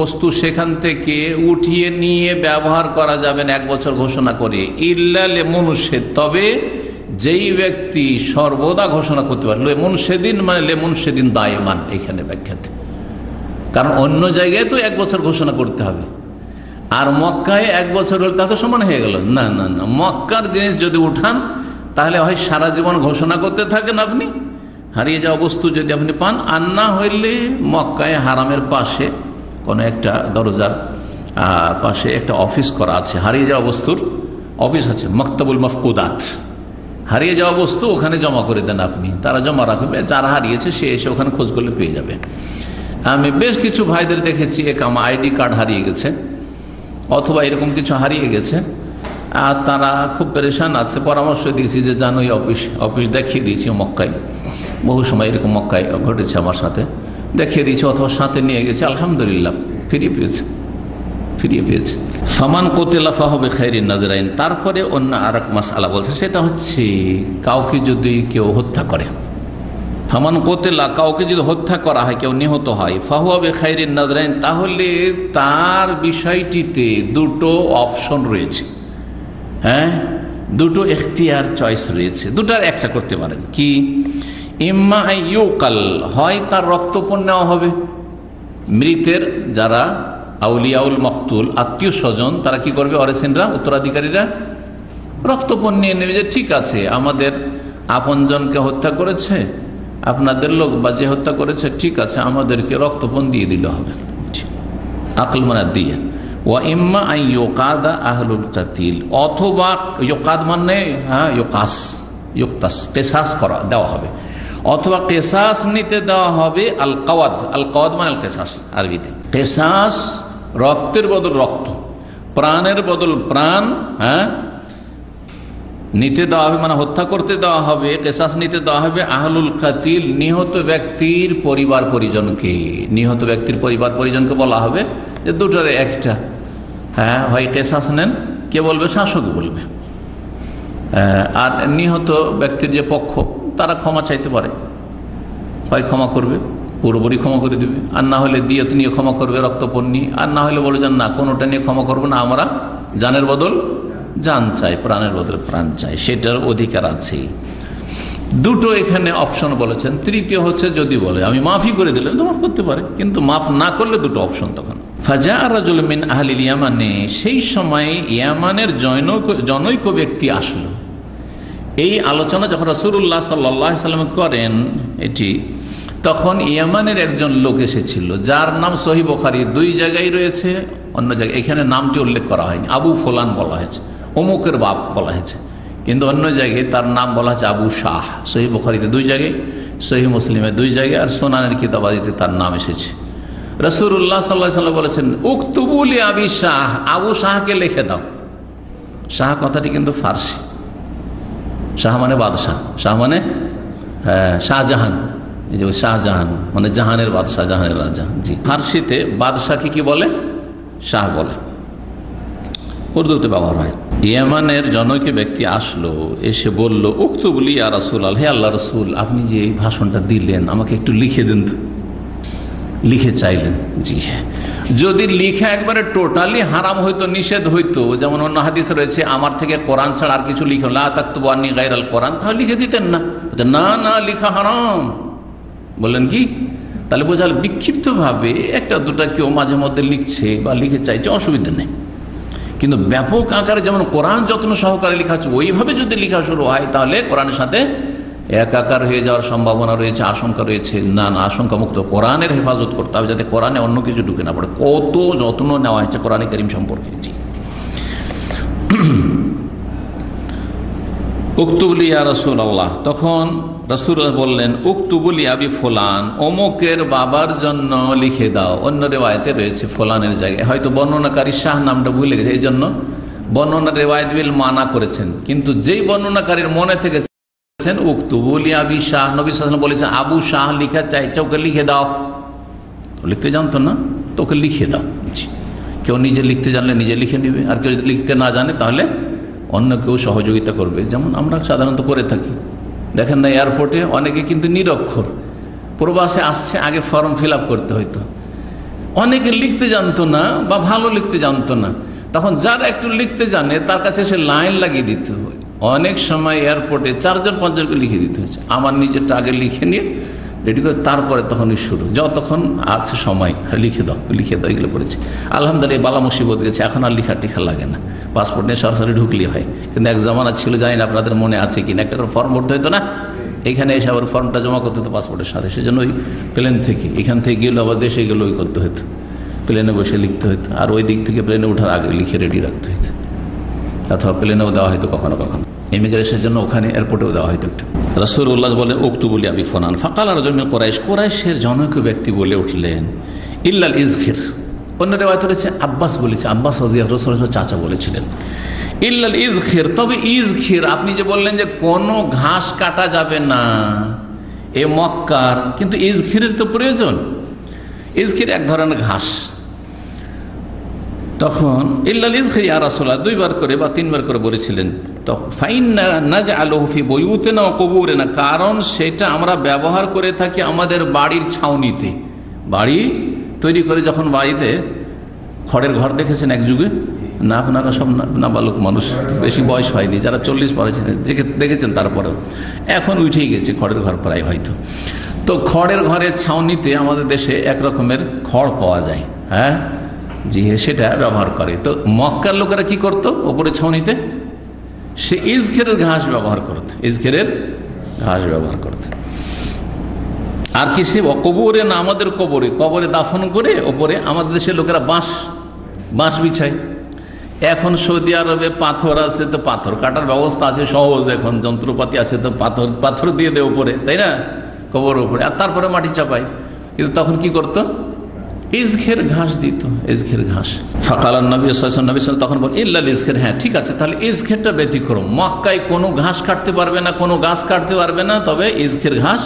বস্তু সেখান থেকে উঠিয়ে নিয়ে ব্যবহার করা যাবে না 1 বছর ঘোষণা করে। ইল্লা লিমুনশিদ, তবে যেই ব্যক্তি সর্বদা ঘোষণা করতে পারে। লেমুনশেদিন মানে লেমুনশেদিন দায়মান, এখানে ব্যাখ্যাতে। কারণ অন্য জায়গায় তো 1 বছর ঘোষণা করতে হবে, আর মক্কায় 1 বছর হলে তা তো সমান হয়ে গেল না। না না, মক্কার জিনিস যদি উঠান তাহলে হয় সারা জীবন ঘোষণা করতে থাকেন আপনি, হারিয়ে যাওয়া বস্তু যদি আপনি পান, আর না হইলে মক্কায় হারামের পাশে কোনো একটা দরজার পাশে একটা অফিস করা আছে, হারিয়ে যাওয়া বস্তুর অফিস আছে, মক্তবুল মফকুদাত। হারিয়ে যাওয়া বস্তু ওখানে জমা করে দেন আপনি, তারা জমা রাখবে, যারা হারিয়েছে সে এসে ওখানে খোঁজ করলে পেয়ে যাবে। আমি বেশ কিছু ভাইদের দেখেছি, আমার আইডি কার্ড হারিয়ে গেছে অথবা এরকম কিছু হারিয়ে গেছে, আর তারা খুব পেরেশান আছে। পরামর্শ দিয়েছি যে জানো, অফিস দেখিয়ে দিয়েছি মক্কায়, বহু সময় এরকম মক্কায় ঘটেছে আমার সাথে, দেখিয়ে দিয়েছি অথবা সাথে নিয়ে গেছে, আলহামদুলিল্লাহ ফিরিয়ে পেয়েছে। ফামান কোতেলা ফাহবে খায়রিন নাজরাইন। তারপরে অন্য আর এক মাসআলা বলছে, সেটা হচ্ছে কাউকে যদি কেউ হত্যা করে, ফামান কোতেলা, কাউকে যদি হত্যা করা হয়, কেউ নিহত হয়, ফাহবে খায়রিন নাজরাইন, তাহলে তার বিষয়টিতে 2টো অপশন রয়েছে। হ্যাঁ, 2টো এখতিয়ার, চয়েস রয়েছে, 2টার একটা করতে পারেন। কি? ইম্মা ইউকাল, হয় তার রক্তপণ নেওয়া হবে। মৃতের যারা আউলিয়াউল মকতুল, আত্মীয় স্বজন, তারা কি করবে? অরেসিনরা, উত্তরাধিকারীরা রক্তপণ নিয়ে নেবে, যে ঠিক আছে আমাদের আপনজনকে হত্যা করেছে আপনাদের লোক, বা যে হত্যা করেছে, ঠিক আছে আমাদেরকে রক্তপণ দিয়ে দিলে হবে, আকল মানা দিয়ে। ওয়া ইম্মা আন ইউকাদা আহলুল কাতিল, অথবা ইউকাদ মানে ইউক্তাস, কেসাস করা দেওয়া হবে, অথবা কেসাস নিতে দেওয়া হবে। আল কাওয়াদ, আল কাওয়াদ মানে আল কেসাস আরবিতে। কেসাস রক্তের বদল রক্ত, প্রাণের বদল প্রাণ, হ্যাঁ, নিতে দেওয়া হবে, মানে হত্যা করতে দেওয়া হবে, কেসাস নিতে দেওয়া হবে আহলুল কাতিল, নিহত ব্যক্তির পরিবার পরিজনকে। নিহত ব্যক্তির পরিবার পরিজনকে বলা হবে যে 2টার একটা, হ্যাঁ, হয় কেসাস নেন, কে বলবে? শাসক বলবে। আর নিহত ব্যক্তির যে পক্ষ, তারা ক্ষমা চাইতে পারে, হয় ক্ষমা করবে, পুরোপুরি ক্ষমা করে দেবে, আর না হলে দিয়ত নিয়ে ক্ষমা করবে, রক্তপণ নিয়ে, আর না হলে বলে যান না, কোনোটা নিয়ে ক্ষমা করবো না, আমরা জানের বদল জান চাই, প্রাণের বদল প্রাণ চাই, সেটার অধিকার আছে। 2টো এখানে অপশন বলেছেন। তৃতীয় হচ্ছে যদি বলে আমি মাফি করে দিলাম, তো মাফ করতে পারে, কিন্তু মাফ না করলে 2টো অপশন তখন। ফাজা রাজুল মিন আহলিল ইয়ামানে, সেই সময় ইয়ামানের জনৈক ব্যক্তি আসলো। এই আলোচনা যখন রাসূলুল্লাহ সাল্লাল্লাহু আলাইহি ওয়াসাল্লাম করেন এটি, তখন ইয়ামানের একজন লোক এসেছিল, যার নাম সহিহ বুখারী 2 জায়গায় রয়েছে, অন্য জায়গায় এখানে নামটি উল্লেখ করা হয়নি। আবু ফুলান বলা হয়েছে, অমুকের বাপ বলা হয়েছে, কিন্তু অন্য জায়গায় তার নাম বলা হয়েছে আবু শাহ। সহিহ বুখারীতে 2 জায়গায়, সহিহ মুসলিমে 2 জায়গায়, আর সুনানের কিতাবাদিতে তার নাম এসেছে। রাসূলুল্লাহ সাল্লাল্লাহু আলাইহি ওয়াসাল্লাম বলেছেন, উকতুবু লি আবি শাহ, আবু শাহকে লিখে দাও। শাহ কথাটি কিন্তু ফার্সি, শাহ মানে বাদশাহ, শাহ মানে শাহজাহান, এই যে শাহজাহান মানে জাহানের বাদশাহ, জাহানের রাজা। জি, ফার্সিতে বাদশাহকে কি বলে? শাহ বলে, উর্দুতে ব্যবহার হয়। ইয়ামানের জনৈক ব্যক্তি আসলো, এসে বলল, উকতুবলি ইয়া রাসূলুল্লাহ, হে আল্লাহ রাসূল, আপনি যে এই ভাষণটা দিলেন আমাকে একটু লিখে দিন। লিখে চাইলেন। জি হ্যাঁ, যদি লিখা একবারে টোটালি হারাম হইতো, নিষেধ হইতো, যেমন অন্য হাদিস রয়েছে আমার থেকে কোরআন ছাড়া আর কিছু লিখো, লা তাকতুবু আন্নী গায়রাল কোরআন, তাহলে লিখে দিতেন না। না না, লিখা হারাম। বললেন কি? তাহলে বোঝাল বিক্ষিপ্ত ভাবে 1-2টা কেউ মাঝে মধ্যে লিখছে বা লিখে চাইছে, অসুবিধা নেই, কিন্তু ব্যাপক আকারে যেমন কোরআন যত্ন সহকারে লেখা আছে ওইভাবে যদি লেখা শুরু হয়, তাহলে কোরআনের সাথে একাকার হয়ে যাওয়ার সম্ভাবনা রয়েছে, আশঙ্কা রয়েছে। না, আশঙ্কা মুক্ত কোরআনের হেফাজত করতে হবে, যাতে কোরআনে অন্য কিছু ঢুকে না পড়ে। কত যত্ন নেওয়া হয়েছে কোরআনে কারীম সম্পর্কে। জি, উক্তুবলি ইয়া রাসূলুল্লাহ, তখন রাসূলুল্লাহ বললেন, উক্তুবলি আবি ফুলান, অমুকের বাবার জন্য লিখে দাও। অন্য রেওয়ায়েতে রয়েছে ফুলানের জায়গায়, হয়তো বর্ণনাকারী শাহ নামটা ভুলে গেছে, এই জন্য বর্ণনা রেওয়ায়েত বিল মানা করেছেন। কিন্তু যেই বর্ণনাকারীর মনে থেকে উক্তুবলি আবি শাহ, নবী সাল্লাল্লাহু আলাইহি ওয়াসাল্লাম বলেছেন আবু শাহ লিখা চাইছে, ওকে লিখে দাও। লিখতে জানতো না তো ওকে লিখে দাও। কেউ নিজে লিখতে জানলে নিজে লিখে নিবে, আর কেউ যদি লিখতে না জানে তাহলে অন্য কেউ সহযোগিতা করবে, যেমন আমরা সাধারণত করে থাকি। দেখেন না, এয়ারপোর্টে অনেকে কিন্তু নিরক্ষর, প্রবাসে আসছে, আগে ফর্ম ফিল আপ করতে হইতো। অনেকে লিখতে জানতো না বা ভালো লিখতে জানতো না, তখন যারা একটু লিখতে জানে তার কাছে এসে লাইন লাগিয়ে দিতে হয়। অনেক সময় এয়ারপোর্টে 4-5 জনকে লিখে দিতে হয়েছে। আমার নিজেরটা আগে লিখে নিয়ে রেডি করে তারপরে তখনই শুরু, যতক্ষণ আছে সময় লিখে দাও লিখে দাও, এগুলো করেছে। আলহামদুলিল্লাহ, বালা মুসিবত গেছে, এখন আর লিখা টিখা লাগে না, পাসপোর্ট নিয়ে সরাসরি ঢুকলি হয়। কিন্তু এক জামানা ছিল, জানি না আপনাদের মনে আছে কিনা, একটা করে ফর্ম ভরতে হতো না, এখানে এসে আবার ফর্মটা জমা করতে হতো পাসপোর্টের সাথে। সেজন্য ওই প্লেন থেকে, এখান থেকে গেলে আবার দেশে গেলে ওই করতে হতো, প্লেনে বসে লিখতে হতো, আর ওই দিক থেকে প্লেনে ওঠার আগে লিখে রেডি রাখতে হতো, অথবা প্লেনেও দেওয়া হয়তো কখনো কখনো, ইমিগ্রেশনের জন্য ওখানে এয়ারপোর্টেও দেওয়া হয়তো একটু। রাসূলুল্লাহ বলেন, উক্তুবুলি আবি ফুলান। ফাকাল রাজুল মিন কুরাইশ, কুরাইশের জনৈক ব্যক্তি বলে উঠলেন, ইল্লাল ইজখির। অন্য রিওয়ায়াতে রয়েছে আব্বাস বলেছে, আব্বাস রাসূলুল্লাহর চাচা বলেছিলেন, ইল্লাল ইজখির, তবে ইজখির। আপনি যে বললেন যে কোনো ঘাস কাটা যাবে না এ মক্কার, কিন্তু ইজখিরের তো প্রয়োজন। ইজখির এক ধরনের ঘাস। তখন ইল্লাল ইজখির ইয়া রাসূলুল্লাহ 2বার করে বা 3বার করে বলেছিলেন। তখন ফাইন্না নাজআলুহু ফি বুয়ুতিনা ওয়া কুবুরিনা, কারণ সেটা আমরা ব্যবহার করে থাকি আমাদের বাড়ির ছাউনিতে। বাড়ি তৈরি করে যখন বাড়িতে খড়ের ঘর দেখেছেন এক যুগে, না আপনারা সব নাবালক মানুষ, বেশি বয়স হয়নি, যারা 40 পড়েছেন দেখেছেন, তারপরেও এখন উঠেই গেছে খড়ের ঘর প্রায় হয়তো। তো খড়ের ঘরের ছাউনিতে আমাদের দেশে এক রকমের খড় পাওয়া যায়, হ্যাঁ জি, সেটা ব্যবহার করে। তো মক্কার লোকেরা কি করতো, ওপরে ছাউনিতে সে ইজখেরের ঘাস ব্যবহার করত, ইজখেরের ঘাস ব্যবহার করত। আর কি সে কবরে না, আমাদের কবরে দাফন করে ওপরে আমাদের দেশের লোকেরা বাঁশ বিছায়। এখন সৌদি আরবে পাথর আছে, তো পাথর কাটার ব্যবস্থা আছে, সহজ, এখন যন্ত্রপাতি আছে, তো পাথর দিয়ে দেয় উপরে, তাই না, কবর উপরে, আর তারপরে মাটি চাপায়। কিন্তু তখন কি করতো, ইজখের ঘাস দিত, ইজখের ঘাস। ফাকালান নবী সাল্লাল্লাহু আলাইহি ওয়াসাল্লাম, তখন বল ইল্লাল ইজখের, হ্যাঁ ঠিক আছে, তাহলে ইজখেরটা ব্যতিক্রম। মক্কায় কোনো ঘাস কাটতে পারবে না, কোনো গাছ কাটতে পারবে না, তবে ইজখের ঘাস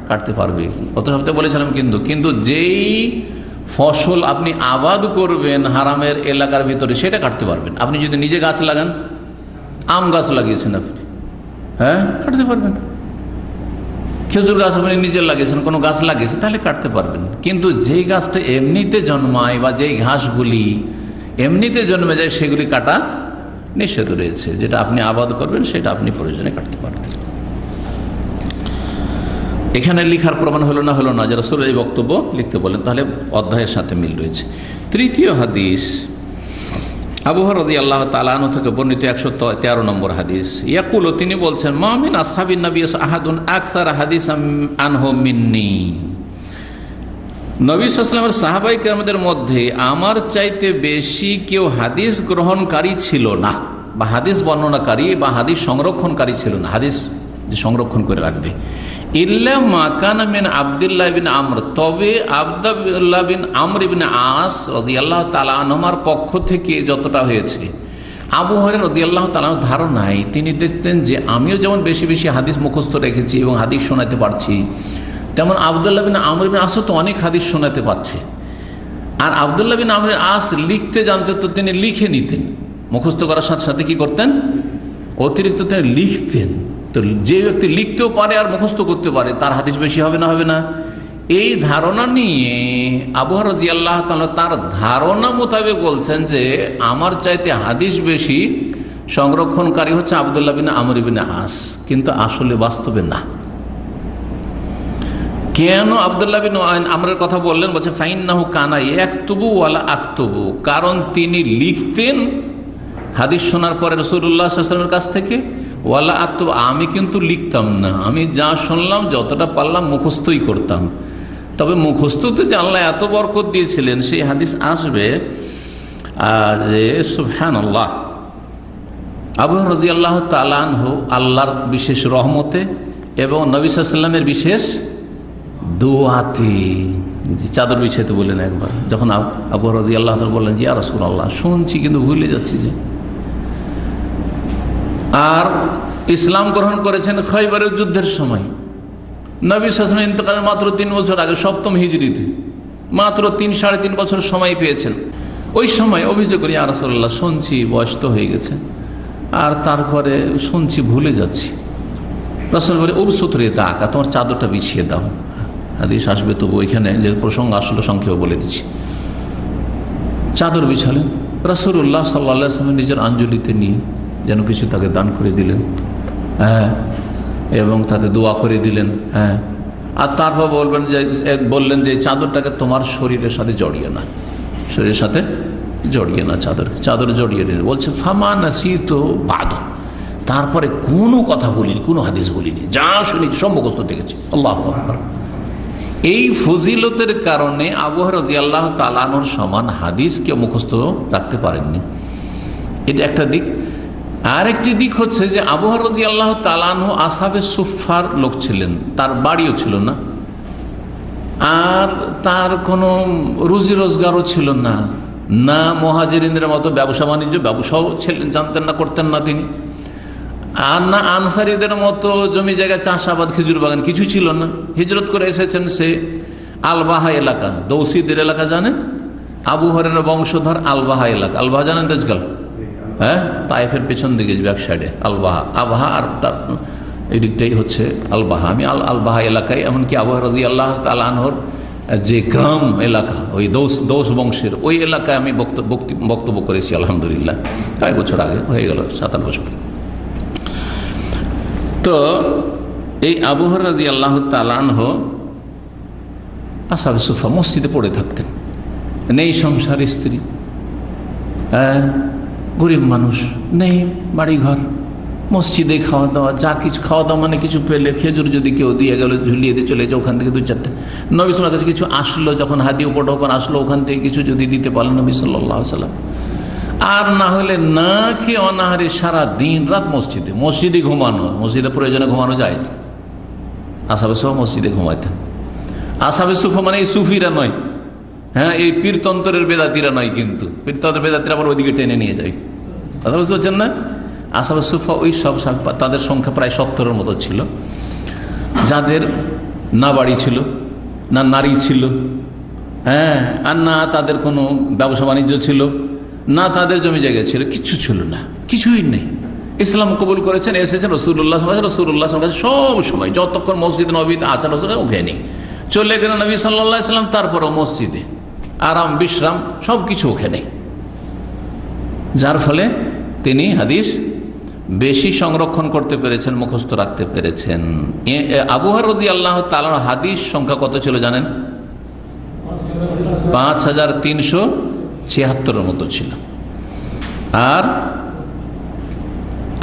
কাটতে পারবে। গত সপ্তাহে বলেছিলাম, কিন্তু যেই ফসল আপনি আবাদ করবেন হারামের এলাকার ভিতরে, সেটা কাটতে পারবেন। আপনি যদি নিজে গাছ লাগান, আম গাছ লাগিয়েছেন আপনি, হ্যাঁ কাটতে পারবেন। খেজুর গাছ আপনি নিজে লাগিয়েছেন, কোনো গাছ লাগিয়েছেন, তাহলে কাটতে পারবেন। কিন্তু যেই গাছটা এমনিতে জন্মায় বা যেই ঘাসগুলি এমনিতে জন্মে যায়, সেগুলি কাটা নিষেধ রয়েছে। যেটা আপনি আবাদ করবেন সেটা আপনি প্রয়োজনে কাটতে পারবেন। এখানে লিখার প্রমাণ হলো না যে রাসূল এই বক্তব্য লিখতে বলেন, তাহলে অধ্যায়ের সাথে মিল রয়েছে। তৃতীয় হাদিস, আবু হুরায়রা রাদিয়াল্লাহু তাআলা আনহু থেকে বর্ণিত 113 নম্বর হাদিস। ইয়াকুলু, তিনি বলছেন, মা মিন আসহাবিন নবী আহাদুন আকসার হাদিসাম আনহু মিন্নি। নবী সাল্লাল্লাহু আলাইহি ওয়াসাল্লামের সাহাবায়ে কেরামদের মধ্যে আমার চাইতে বেশি কেউ হাদিস গ্রহণকারী ছিল না, বা হাদিস বর্ণনাকারী বা হাদিস সংরক্ষণকারী ছিল না, হাদিস যে সংরক্ষণ করে রাখবে। ইল্লা মা কানা মিন আব্দুল্লাহ বিন আমর, তবে আব্দুল্লাহ বিন আমর ইবনে আস রাদিয়াল্লাহু তাআলা আনহুর পক্ষ থেকে যতটা হয়েছে। আবু হুরায়রা রাদিয়াল্লাহু তাআলা ধারণায় তিনি দেখতেন যে আমিও যেমন বেশি বেশি হাদিস মুখস্থ রেখেছি এবং হাদিস শোনাতে পারছি, তেমন আব্দুল্লাহ বিন আমর ইবনে আস তো অনেক হাদিস শোনাতে পারছে। আর আব্দুল্লাহ বিন আমর আস লিখতে জানতেন, তো তিনি লিখে নিতেন, মুখস্থ করার সাথে সাথে কি করতেন, অতিরিক্ত তিনি লিখতেন। তো যে ব্যক্তি লিখতেও পারে আর মুখস্থ করতে পারে, তার হাদিস বেশি হবে না। এই ধারণা নিয়ে আবু হুরায়রা রাদিয়াল্লাহু তাআলা তার ধারণা মোতাবেক বলছেন যে আমার চাইতে হাদিস বেশি সংরক্ষণকারী হচ্ছে আব্দুল্লাহ বিন আমর ইবনে আস, কিন্তু আসলে বাস্তবে না। কেন আব্দুল্লাহ বিন আমরের কথা বললেন, বলছে ফাইন্নাহু কানা ইয়াকতুবু ওয়ালা আকতুবু, কারণ তিনি লিখতেন হাদিস শোনার পরে রাসূলুল্লাহ সাল্লাল্লাহু আলাইহি ওয়াসাল্লামের কাছ থেকে, ওয়ালা আক্তুব, আমি কিন্তু লিখতাম না, আমি যা শুনলাম যতটা পারলাম মুখস্থই করতাম। তবে মুখস্থতে যে আল্লাহ এত বরকত দিয়েছিলেন সেই হাদিস আসবে যে সুবহানাল্লাহ, আবু হুরায়রা রাদিয়াল্লাহু তাআলা আনহু আল্লাহর বিশেষ রহমতে এবং নবী সাল্লাল্লাহু আলাইহি ওয়াসাল্লামের বিশেষ দোয়াতে চাদর বিছাইতে বললেন একবার, যখন আবু হুরায়রা রাদিয়াল্লাহু তাআলা বললেন যে ইয়া রাসূলুল্লাহ, শুনছি কিন্তু ভুলে যাচ্ছি যে। আর ইসলাম গ্রহণ করেছেন খয়বরের যুদ্ধের সময়, নবী সাল্লাল্লাহু আলাইহি ওয়াসাল্লাম ইন্তেকালের মাত্র 3 বছর আগে, সপ্তম হিজরিতে, মাত্র 3-3.5 বছর সময় পেয়েছেন। ওই সময় অভিযোগ করি ইয়া রাসূলুল্লাহ, শুনছি বয়স তো হয়ে গেছে, আর তারপরে শুনছি ভুলে যাচ্ছি। রাসূল বলে উবসুতরে দাকা, তোমার চাদরটা বিছিয়ে দাও। হাদিস আসবে, তবু ওইখানে যে প্রসঙ্গ আসলে সংক্ষেপে বলে দিচ্ছি। চাদর বিছালেন, রাসূলুল্লাহ সাল্লাল্লাহু আলাইহি ওয়াসাল্লাম নিজের আঞ্জলিতে নিয়ে যেন কিছু তাকে দান করে দিলেন, হ্যাঁ, এবং তাতে দোয়া করে দিলেন, হ্যাঁ। আর তারপর বললেন যে চাদরটাকে তোমার শরীরের সাথে জড়িয়ে না, শরীরের সাথে জড়িয়ে না, চাদর জড়িয়ে নিয়ে বলছে ফামা নাসিত বাদ। তারপরে কোনো কথা বলিনি, কোনো হাদিস বলিনি, যা শুনি সব মুখস্থ দেখেছি। আল্লাহু আকবার। এই ফজিলতের কারণে আবু হুরায়রা রাদিয়াল্লাহু তাআলা আনহুর সমান হাদিস কেউ মুখস্থ রাখতে পারেননি। এটা একটা দিক। আর একটি দিক হচ্ছে যে আবু হুরায়রা রাদিয়াল্লাহু তাআলা আনহু আসহাবে সুফফার লোক ছিলেন, তার বাড়িও ছিল না, আর তার কোনো রুজি রোজগারও ছিল না, না মুহাজিরিনদের মতো ব্যবসা বাণিজ্য, ব্যবসাও জানতেন না, করতেন না তিনি, আর না আনসারীদের মতো জমি জায়গা, চাষাবাদ, খেজুর বাগান কিছু ছিল না। হিজরত করে এসেছেন সে আলবাহা এলাকা, দৌসিদের এলাকা জানেন, আবু হুরায়রার বংশধর আলবাহা এলাকা। আলবাহা জানেন রেজগাল, হ্যাঁ, তায়েফের পেছন দিকে ব্যাক সাইডে আলবাহা, আবহা, আর তার এই দিকটাই হচ্ছে আলবাহা। আমি আলবাহা এলাকায়, এমনকি আবু হুরায়রা রাদিয়াল্লাহু তাআলা আনহুর যে গ্রাম এলাকা, ওই দৌস বংশের ওই এলাকায় আমি বক্তব্য করেছি আলহামদুলিল্লাহ, কয়েক বছর আগে, হয়ে গেল 7-8 বছর। তো এই আবু হুরায়রা রাদিয়াল্লাহু তাআলা আনহু আসহাবে সুফফা মসজিদে পড়ে থাকতেন, নেই সংসার, স্ত্রী, গরিব মানুষ, নেই বাড়িঘর, মসজিদে খাওয়া দাওয়া, যা কিছু খাওয়া দাওয়া মানে কিছু পেলে, খেজুর যদি কেউ দিয়ে গেল ঝুলিয়ে দিয়ে চলে যায়, ওখান থেকে 2-4টা, নবী সাল্লাল্লাহু আলাইহি ওয়াসাল্লামের কাছে কিছু আসলো, যখন হাদিয়া উপঢৌকন আসলো, ওখান থেকে কিছু যদি দিতে পারলেন নবী সাল্লাল্লাহু আলাইহি ওয়াসাল্লাম। আর না হলে না খেয়ে অনাহারে সারা দিন রাত মসজিদে ঘুমানো, মসজিদে প্রয়োজনে ঘুমানো যায়। আসহাবে সুফফা মসজিদে ঘুমাইতেন। আসহাবে সুফফা মানে এই সুফিরা নয়, হ্যাঁ, এই পীরতন্ত্রের বেদাতিরা নয়, কিন্তু পীরতন্ত্রের বেদাতিরা আবার ওইদিকে টেনে নিয়ে যায়, কথা বুঝতে পারছেন না। আসহাবে সুফফা ওই সব, তাদের সংখ্যা প্রায় 70-এর মতো ছিল, যাদের না বাড়ি ছিল, না নারী ছিল, হ্যাঁ, আর না তাদের কোনো ব্যবসা বাণিজ্য ছিল, না তাদের জমি জায়গা ছিল, কিছু ছিল না, কিছুই নেই। ইসলাম কবুল করেছেন, এসেছেন রাসূলুল্লাহ কাছে সব সময়, যতক্ষণ মসজিদ নববীতে আচার ওখানে চলে গেলেন নবী সাল্লাল্লাহু আলাইহি ওয়াসাল্লাম, তারপরও মসজিদে আরাম বিশ্রাম সবকিছু ওখানে, যার ফলে তিনি হাদিস বেশি সংরক্ষণ করতে পেরেছেন, মুখস্থ রাখতে পেরেছেন। আবু হুরায়রা রাদিয়াল্লাহু তাআলা হাদিস সংখ্যা কত ছিল জানেন? 5376-এর মতো ছিল। আর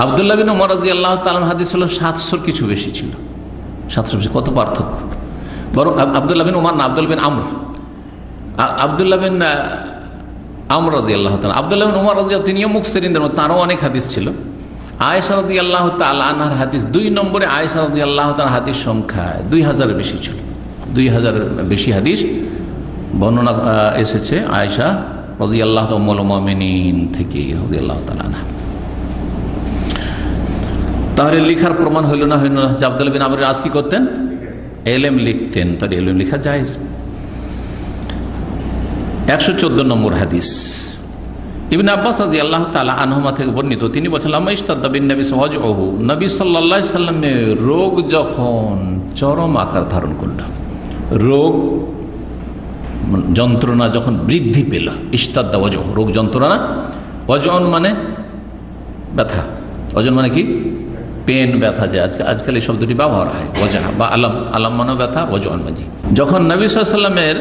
আব্দুল্লাহ বিন উমর রাদিয়াল্লাহু তাআলা হাদিস হলো 700 কিছু বেশি ছিল, 700 বেশি। কত পার্থক্য! বরং আব্দুল্লাহ বিন উমর না, আব্দুল্লাহ বিন আমর, আব্দুল্লাহ বিন আমর রাদিয়াল্লাহু তাআলা, আব্দুল্লাহ বিন উমর রাদিয়াল্লাহু, তিনিও মুকসিরিনদের মধ্যে, তারও অনেক হাদিস ছিল। আয়েশা রাদিয়াল্লাহু তাআলা আনহার হাদিস 2 নম্বরে, আয়েশা রাদিয়াল্লাহু তাআলার হাদিস সংখ্যা 2000-এর বেশি ছিল, 2000-এর বেশি হাদিস বর্ণনা এসেছে আয়েশা রাদিয়াল্লাহু তাআলা উম্মুল মুমিনিন থেকে রাদিয়াল্লাহু তাআলা আনহা। তাহলে লেখার প্রমাণ হইল না যে আব্দুল্লাহ বিন আমর আজ কি করতেন? এলেম লিখতেন। তাহলে এলেম লেখা জায়েজ। 114 নম্বর হাদিস ইবনে আব্বাস রাদিয়াল্লাহু তাআলা আনহুমা থেকে বর্ণিত, তিনি বলেন লাম্মা ইশতাদ্দা বিন নবী ওয়াজউহু, নবী সাল্লাল্লাহু আলাইহি সাল্লামের রোগ যখন চরম আকার ধারণ করল, রোগ যন্ত্রণা যখন বৃদ্ধি পেল, ইশতাদ্দা ওয়াজউ, রোগ যন্ত্রণা, ওয়াজউন মানে ব্যথা, ওজন মানে কি পেন, ব্যথা, যে আজকাল এই শব্দটি ব্যবহার হয়, ওয়াজা বা আলাম, আলাম মানে ব্যথা, ওয়াজউন মাজি। যখন নবী সাল্লাল্লাহু আলাইহি সাল্লামের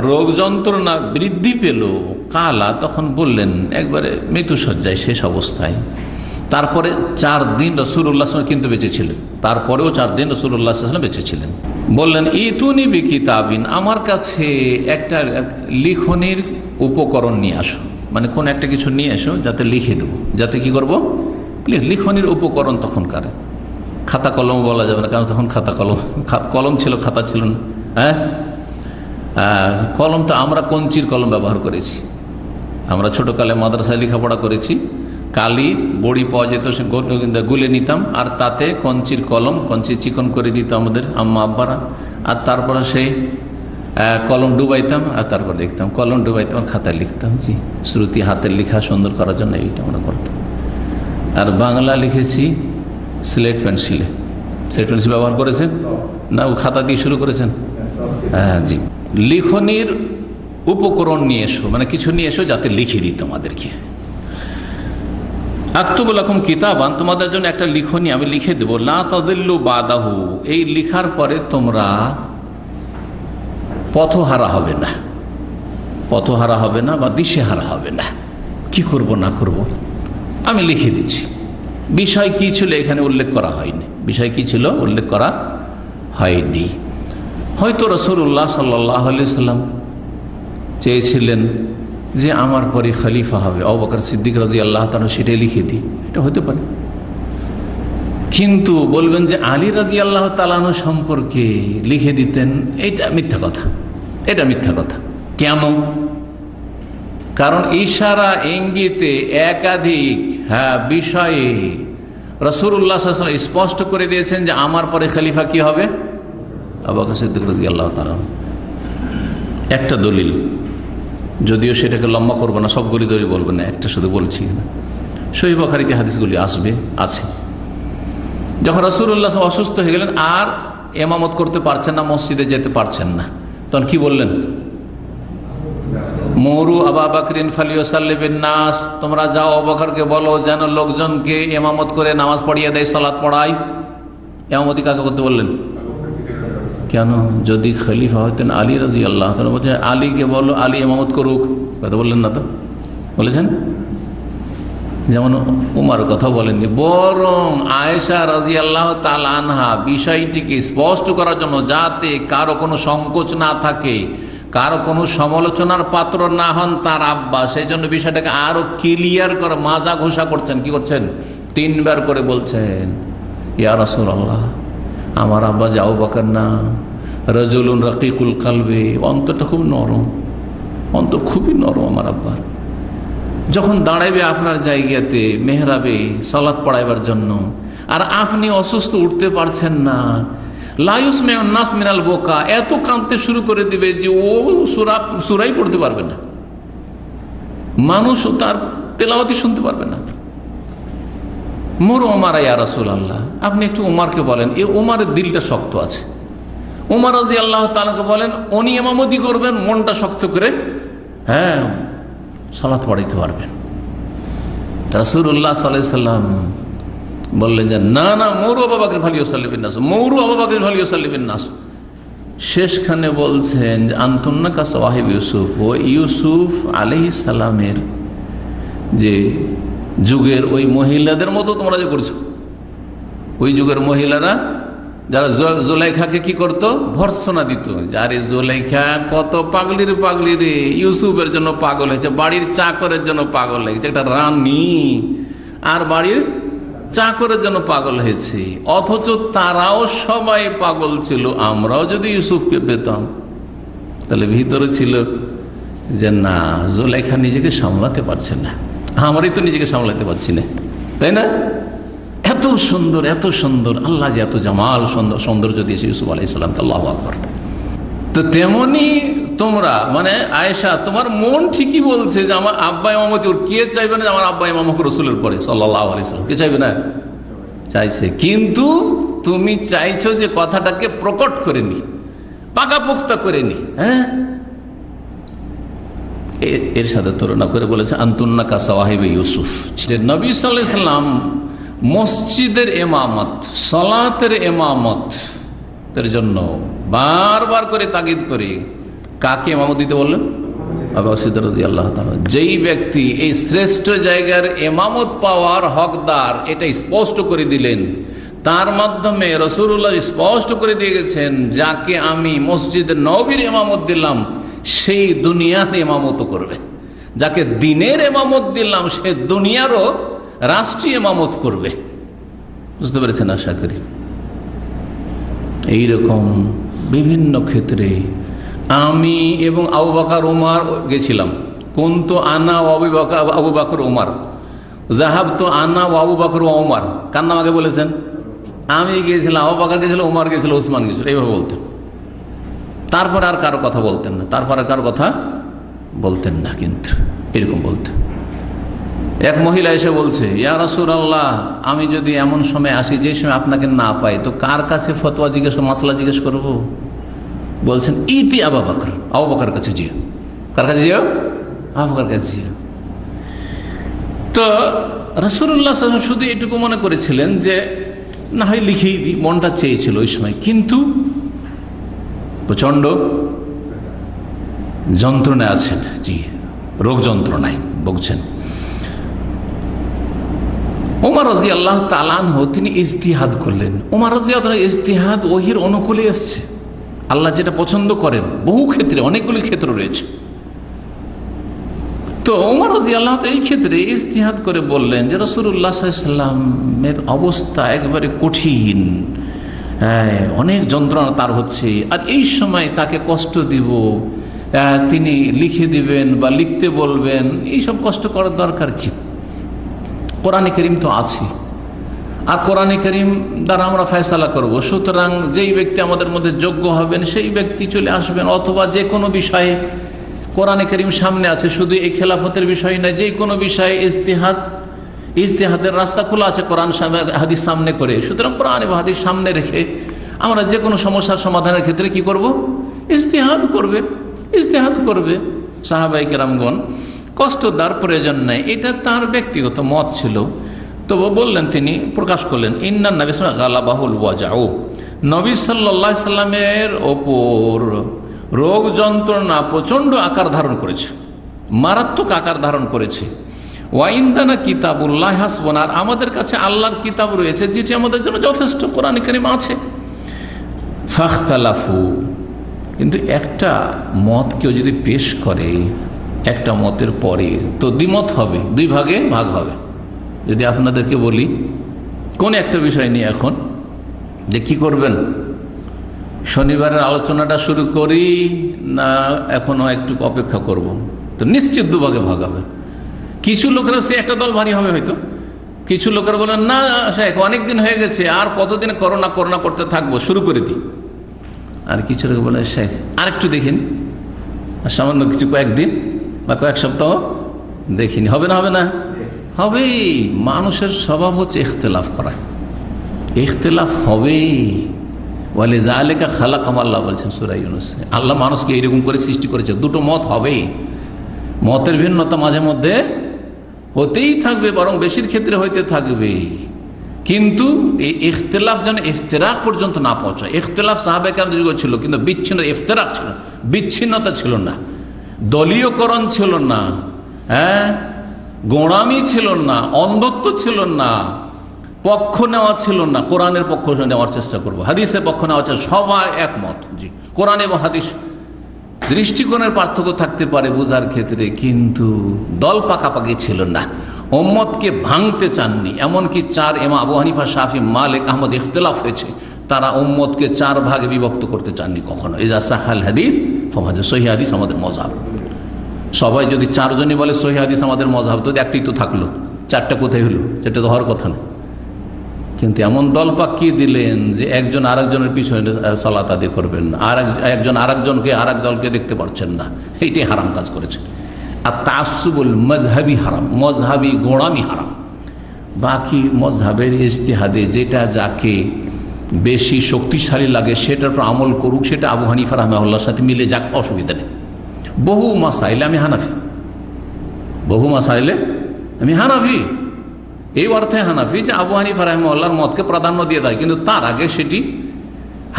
রোগ যন্ত্রণা বৃদ্ধি পেল, কালা, তখন বললেন একবারে মৃত্যুসজ্জায় শেষ অবস্থায়, তারপরে 4 দিন রাসূলুল্লাহ কিন্তু বেঁচে ছিলেন, তারপরেও 4 দিন রাসূলুল্লাহ বেঁচে ছিলেন। বললেন ইতুনি বিকিতাবিন, আমার কাছে একটা লিখনির উপকরণ নিয়ে আসো, মানে কোন একটা কিছু নিয়ে এসো যাতে লিখে দেবো, যাতে কি করব, লিখনির উপকরণ। তখনকার খাতা কলম বলা যাবে না, কারণ তখন কলম ছিল, খাতা ছিল না। হ্যাঁ, কলম তো আমরা কঞ্চির কলম ব্যবহার করেছি। আমরা ছোটকালে মাদ্রাসায় লেখাপড়া করেছি, কালির বড়ি পাওয়া যেত, সে গুলে নিতাম, আর তাতে কঞ্চির কলম, কঞ্চি চিকন করে দিত আমাদের আম্মা আব্বারা, আর তারপরে সেই কলম ডুবাইতাম, আর তারপর লিখতাম, কলম ডুবাইতাম আর খাতায় লিখতাম। জি, শ্রুতি হাতের লেখা সুন্দর করার জন্য এইটা আমরা করতাম। আর বাংলা লিখেছি স্লেট পেন্সিলে। স্লেট পেন্সিল ব্যবহার করেছেন না? ও খাতা দিয়ে শুরু করেছেন? হ্যাঁ জি। লিখনির উপকরণ নিয়ে এসো, মানে কিছু নিয়ে এসো যাতে লিখে দিত আমাদেরকে। আক্তুবুল লাকুম কিতাবান, তোমাদের জন্য একটা লিখনি আমি লিখে দেবো, লা তাদিল্লু বাদাহু, এই লিখার পরে তোমরা পথহারা হবে না, পথহারা হবে না বা দিশেহারা হবে না। কি করব না করব আমি লিখে দিচ্ছি। বিষয় কি ছিল এখানে উল্লেখ করা হয়নি, বিষয় কি ছিল উল্লেখ করা হয়নি। হয়তো রাসূলুল্লাহ সাল্লাল্লাহু আলাইহি সাল্লাম চেয়েছিলেন যে আমার পরে খলিফা হবে আবু বকর সিদ্দিক রাদিয়াল্লাহু তাআলা, সেটাই লিখে দিই, এটা হতে পারে। কিন্তু বলবেন যে আলী রাদিয়াল্লাহু তাআলা সম্পর্কে লিখে দিতেন, এটা মিথ্যা কথা, এটা মিথ্যা কথা। কেন? কারণ ইশারা ইঙ্গিতে একাধিক বিষয়ে রাসূলুল্লাহ সাল্লাল্লাহু আলাইহি ওয়াসাল্লাম স্পষ্ট করে দিয়েছেন যে আমার পরে খলিফা কি হবে, আবু বকর সিদ্দিক রাদিয়াল্লাহু তাআলা। একটা দলিল, যদিও সেটাকে লম্বা করবো না, সবগুলি দলিল বলবো না, একটা শুধু বলছি। সহিহ বুখারীতে হাদিসগুলি আছে। যখন রাসূলুল্লাহ অসুস্থ হয়ে গেলেন আর ইমামত করতে পারছেন না, মসজিদে যেতে পারছেন না, তখন কি বললেন? মুরু আবু বকরিন ফালিয়ুসাল্লি বিন নাস, তোমরা যাও আবু বকরকে বলো যেন লোকজনকে ইমামত করে নামাজ পড়িয়ে দেয়, সালাত পড়ায়। ইমামতি কাকে করতে বললেন? কেন? যদি খলিফা হতেন আলী রাদিয়াল্লাহু তাআলা, বলছে আলীকে বলো আলী ইমামত করুক, কথা বললেন না তো? বলেছেন? যেমন উমার কথা বলেননি, বরং আয়েশা রাদিয়াল্লাহু তাআলা আনহা বিষয়টিকে স্পষ্ট করার জন্য, যাতে কারো কোনো সংকোচ না থাকে, কারো কোনো সমালোচনার পাত্র না হন তার আব্বা, সেই জন্য বিষয়টাকে আরো ক্লিয়ার করে মাজা ঘোষা করছেন। কি করছেন? 3 বার করে বলছেন, ইয়া রাসূলুল্লাহ, আমার আব্বা যে আবু বকর না, রাজুলুন রাকিকুল কলবি, অন্তরটা খুব নরম, অন্তর খুবই নরম আমার আব্বার। যখন দাঁড়াইবে আপনার জায়গাতে মেহরাবে সালাত পড়াইবার জন্য, আর আপনি অসুস্থ, উঠতে পারছেন না, লায়ুস নাস মিনাল বোকা, এত কাঁদতে শুরু করে দিবে যে ও সূরাই পড়তে পারবে না, মানুষ তার তেলাওয়াতি শুনতে পারবে না। মোর ওমার ইয়া রাসূলুল্লাহ, আপনি একটু ওমারকে বলেন, এই ওমারের দিলটা শক্ত আছে। ওমর রাদিয়াল্লাহু তাআলাকে বলেন, উনি ইমামতি করবেন, মনটা শক্ত করে সালাত পড়াইতে পারবেন। রাসূলুল্লাহ সাল্লাল্লাহু আলাইহি সাল্লাম বললেন যে না না, মৌরু আবু বকর ফালিয়ুসাল্লি বিন নাস, মৌরু আবু বকর ফালিয়ুসাল্লি বিন নাস। শেষখানে বলছেন যে আনতুন্না কা সাওয়াহিব ইউসুফ, ও ইউসুফ আলাইহিস সালামের যে যুগের ওই মহিলাদের মতো তোমরা যে করছো। ওই যুগের মহিলারা যারা জুলাইখাকে কি করতো, ভর্ৎসনা দিত, আরে জুলাইখা কত পাগলির পাগলি রে, ইউসুফের জন্য পাগল হয়েছে, বাড়ির চাকরের জন্য পাগল হয়েছে, একটা রানী আর বাড়ির চাকরের জন্য পাগল হয়েছে, অথচ তারাও সবাই পাগল ছিল। আমরাও যদি ইউসুফকে পেতাম, তাহলে ভিতরে ছিল যে না, জুলাইখা নিজেকে সামলাতে পারছে না, আমারই তো নিজেকে সামলাতে পারছি না, তাই না? এত সুন্দর, এত সুন্দর, আল্লাহ যে এত জামাল সৌন্দর্য দিয়েছে ইউসুফ আলাইহিস সালামকে, আল্লাহু আকবার। তো তেমনি তোমরা, মানে আয়েশা, তোমার মন ঠিকই বলছে যে আমার আব্বা ইমামতি, ওর কে চাইবে না যে আমার আব্বা ইমাম হোক রাসূলের পরে সাল্লাল্লাহু আলাইহি সাল্লাম? কে চাইবে না? চাইছে, কিন্তু তুমি চাইছো যে কথাটাকে প্রকট করে নি, পাকাপোক্তা করে নি। হ্যাঁ, এর সাথে তুলনা করে বলেছে আনতুন্না কা সাওয়াহিব ইউসুফ। নবী সাল্লাল্লাহু আলাইহি সাল্লাম মসজিদের ইমামত, সালাতের ইমামত এর জন্য বারবার করে তাগিদ করে কাকে ইমামত দিতে বললেন? আবু বকর সিদ্দিক রাদিয়াল্লাহু তাআলা, যেই ব্যক্তি এই শ্রেষ্ঠ জায়গার ইমামত পাওয়ার হকদার এটা স্পষ্ট করে দিলেন, তার মাধ্যমে রাসূলুল্লাহ স্পষ্ট করে দিয়ে গেছেন, যাকে আমি মসজিদে নববীর ইমামত দিলাম সেই দুনিয়ার ইমামত করবে, যাকে দিনের ইমামত দিলাম সে দুনিয়ারও রাষ্ট্রীয় ইমামত করবে। বুঝতে পেরেছেন আশা করি। এইরকম বিভিন্ন ক্ষেত্রে আমি এবং আবু বকর উমর গেছিলাম। কুনতু আনা ও আবু বকর উমর, যাহাবতু আনা ও আবু বকর ও উমর। কার নাম আগে বলেছেন? আমি গিয়েছিলাম, আবু বকর গেছিল, উমর গেছিল, ওসমান গেছিল, এইভাবে বলতেন। তারপর আর কারো কথা বলতেন না, তারপর আর কারো কথা বলতেন না, কিন্তু এরকম বলতেন। এক মহিলা এসে বলছে, ইয়া রাসূলুল্লাহ, আমি যদি এমন সময় আসি যে সময় আপনাকে না পাই, তো কার কাছে ফতোয়া জিজ্ঞেস, মাসলা জিজ্ঞেস করব? বলছেন ইতি আবু বকর, আবু বকরের কাছে যেও। কার কাছে যেও? আবু বকরের কাছে যেও। তো রাসূলুল্লাহ সাল্লাল্লাহু আলাইহি ওয়াসাল্লাম শুধু এটুকু মনে করেছিলেন যে না হয় লিখেই দিই, মনটা চেয়েছিল ওই সময়, কিন্তু প্রচন্ড যন্ত্রণায় আছেন, জি, রোগ যন্ত্রণায় ভুগছেন। ওমর রাদিয়াল্লাহু তাআলা আনহু তিনি ইজতিহাদ করলেন। ওমর রাদিয়াল্লাহু তাআলা ইজতিহাদ ওহীর অনুকূলে এসেছে, আল্লাহ যেটা পছন্দ করেন বহু ক্ষেত্রে, অনেকগুলি ক্ষেত্র রয়েছে। তো ওমর রাদিয়াল্লাহু তাআলা এই ক্ষেত্রে ইজতিহাদ করে বললেন যে রাসূলুল্লাহ সাল্লাল্লাহু আলাইহি ওয়াসাল্লামের অবস্থা একেবারে কঠিন, অনেক যন্ত্রণা তার হচ্ছে, আর এই সময় তাকে কষ্ট দিব, তিনি লিখে দিবেন বা লিখতে বলবেন, এইসব কষ্ট করার দরকার কি? কোরআনে কারীম তো আছে, আর কোরআনে কারীম দ্বারা আমরা ফয়সালা করব। সুতরাং যেই ব্যক্তি আমাদের মধ্যে যোগ্য হবেন সেই ব্যক্তি চলে আসবেন, অথবা যে কোনো বিষয়ে কোরআনে কারীম সামনে আছে, শুধু এই খেলাফতের বিষয় নয়, যে কোনো বিষয়ে ইজতিহাদের রাস্তা খোলা আছে কোরআন হাদিস সামনে করে। সুতরাং কোরআন এবং হাদিস সামনে রেখে আমরা যে কোনো সমস্যার সমাধানের ক্ষেত্রে কি করব? ইজতিহাদ করবে। সাহাবায়ে কেরামগণ কষ্ট দেওয়ার প্রয়োজন নাই, এটা তার ব্যক্তিগত মত ছিল। তো বললেন, তিনি প্রকাশ করলেন, ইন্নান নবী সাল্লাল্লাহু আলাইহি ওয়াসাল্লাম গালাবাহুল ওয়াজাউ, নবী সাল্লাল্লাহু আলাইহি সাল্লামের ওপর রোগ যন্ত্রণা প্রচন্ড আকার ধারণ করেছে, মারাত্মক আকার ধারণ করেছে। ওয়াইন্দানা কিতাবুল্লাহ হাসবুনা, আর আমাদের কাছে আল্লাহর কিতাব রয়েছে যেটি আমাদের জন্য যথেষ্ট, কোরআন কারীম আছে। ফাখতালাফু, কিন্তু একটা মত কেউ যদি পেশ করে একটা মতের পরে, তো দ্বিমত হবে, দুই ভাগে ভাগ হবে। যদি আপনাদেরকে বলি কোন একটা বিষয় নিয়ে এখন যে কি করবেন, শনিবারের আলোচনাটা শুরু করি না এখনো একটু অপেক্ষা করব, তো নিশ্চিত দুভাগে ভাগ হবে। কিছু লোকেরা সে একটা দল ভারী হবে হয়তো, কিছু লোকেরা বলেন না শেখ অনেকদিন হয়ে গেছে, আর কতদিন করোনা করতে থাকবো, শুরু করে দিই। আর কিছু লোক বলে শেখ আরেকটু দেখিন, আর সামান্য কিছু কয়েকদিন বা কয়েক সপ্তাহ দেখিনি, হবে না? হবেই। মানুষের স্বভাব হচ্ছে ইখতিলাফ করা, ইখতিলাফ হবেই। বলে যালিকা খালাকাম, আল্লাহ বলছেন সূরা ইউনূসে, আল্লাহ মানুষকে এইরকম করে সৃষ্টি করেছে, দুটো মত হবেই। মতের ভিন্নতা মাঝে মধ্যে হতেই থাকবে, বরং বেশির ক্ষেত্রে হইতে থাকবে, কিন্তু এই ইখতিলাফ যেন ইফতিরাক পর্যন্ত না পৌঁছায়। ইখতিলাফ সাহাবায়ে কেরামের যুগে ছিল, কিন্তু বিচ্ছিন্ন ইফতিরাক ছিল, বিচ্ছিন্নতা ছিল না, দলীয়করণ ছিল না, গোঁড়ামি ছিল না, অন্ধত্ব ছিল না, পক্ষ নেওয়া ছিল না। কোরআনের পক্ষ নেওয়ার চেষ্টা করবো, হাদিসের পক্ষ নেওয়ার চেষ্টা, সবাই একমত। জি, কোরআন এবং হাদিস দৃষ্টিকোণের পার্থক্য থাকতে পারে বোঝার ক্ষেত্রে, কিন্তু দল পাকাপাকি ছিল না, উম্মতকে ভাঙতে চাননি। এমনকি চার ইমাম আবু হানিফা, শাফি, মালিক, আহমদ ইখতিলাফ হয়েছে, তারা উম্মতকে চার ভাগে বিভক্ত করতে চাননি কখনো। ইজা সাহাল হাদিস ফাহুয়া সহিহ হাদিস আমাদের মযহাব। সবাই যদি চারজনই বলে সহিহ হাদিস আমাদের মযহাব, তো একটাই তো থাকলো, চারটা কোথায় হলো? সেটা তো হওয়ার কথা না। কিন্তু এমন দল পাকিয়ে দিলেন যে একজন আরেকজনের পিছনে সালাত আদায় করবেন না, আর একজন আরেকজনকে আরেক দলকে দেখতে পারছেন না, এইটাই হারাম কাজ করেছে। আর তাআসসুবুল মাযহাবি হারাম, মযহাবি গোঁড়ামি হারাম। বাকি মযহাবের ইজতিহাদে যেটা যাকে বেশি শক্তিশালী লাগে সেটার উপর আমল করুক, সেটা আবু হানিফা রাহমাহুল্লাহর সাথে মিলে যাক, অসুবিধা নেই। বহু মাসাইলে আমি হানাফি, এই অর্থে হানাফি যে আবু হানিফা রাহমাহুল্লাহর মতকে প্রাধান্য দিয়ে দেয়, কিন্তু তার আগে সেটি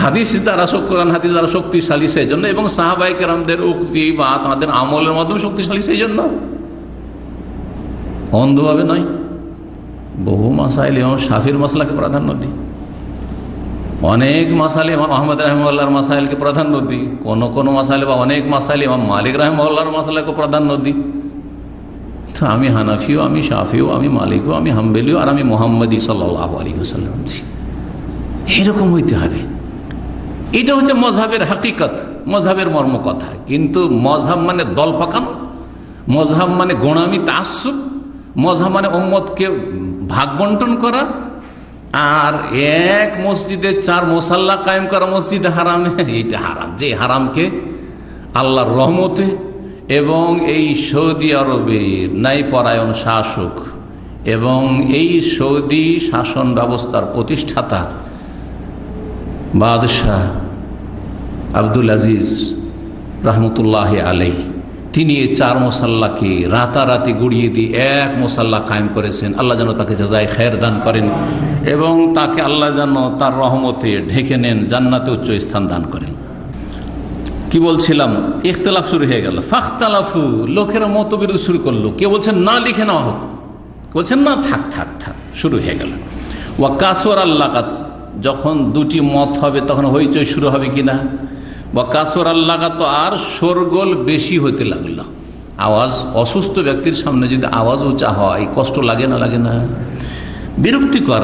হাদিস দ্বারা, কোরআন হাদিস দ্বারা শক্তিশালী সেই জন্য, এবং সাহাবায়ে কেরামদের উক্তি বা তাদের আমলের মাধ্যমে শক্তিশালী সেই জন্য, অন্ধভাবে নয়। বহু মাসাইল ইমাম শাফির মাসলাকে প্রাধান্য দিই, অনেক মাসাইল ইমাম আহমদ রাহিমাহুল্লাহর মাসাইলকে প্রাধান্য দিই, কোন মাসাইল বা অনেক মাসাইল ইমাম মালিক রাহিমাহুল্লাহর মাসাইলকে প্রাধান্য দিই। তো আমি হানাফিও, আমি শাফিও, আমি মালিকও, আমি হাম্বলিও, আর আমি মুহাম্মদী সাল্লাল্লাহু আলাইহি ওয়াসাল্লাম। এরকম হইতে হবে। এটা হচ্ছে মজহাবের হাকিকত, মজহাবের মর্ম কথা। কিন্তু মজহাব মানে দল পাকানো, মজহাব মানে গোঁড়ামি, তাআসসুব, মজহাব মানে উম্মতকে ভাগ বন্টন করা, আর এক মসজিদে 4 মুসাল্লা কায়েম করা মসজিদে হারামে, এইটা হারাম। যে হারামকে আল্লাহর রহমতে এবং এই সৌদি আরবের ন্যায়পরায়ণ শাসক এবং এই সৌদি শাসন ব্যবস্থার প্রতিষ্ঠাতা বাদশাহ আব্দুল আজিজ রহমতুল্লাহ আলাইহি, তিনি এই 4 মুসাল্লাকে রাতারাতি গুড়িয়ে দিয়ে 1 মুসাল্লা কায়েম করেছেন। আল্লাহ যেন তাকে জাযায়ে খায়ের দান করেন এবং তাকে আল্লাহ যেন তার রহমতে ঢেকে নেন, জান্নাতে উচ্চ স্থান দান করেন। কি বলছিলাম, ইখতিলাফ শুরু হয়ে গেল। ফাখতালাফু, লোকেরা মতবিরোধ শুরু করলো। কেউ বলছেন না, লিখে নেওয়া হোক, বলছেন না, থাক থাক থাক, শুরু হয়ে গেল। ওয়া কাসর আল্লাকাত, যখন 2টি মত হবে তখন হইচই শুরু হবে কিনা। বা কাসর আল্লাকাত, আর শোরগোল বেশি হতে লাগলো। আওয়াজ, অসুস্থ ব্যক্তির সামনে যদি আওয়াজ উঁচা হয় কষ্ট লাগে না, লাগে না? বিরক্তিকর।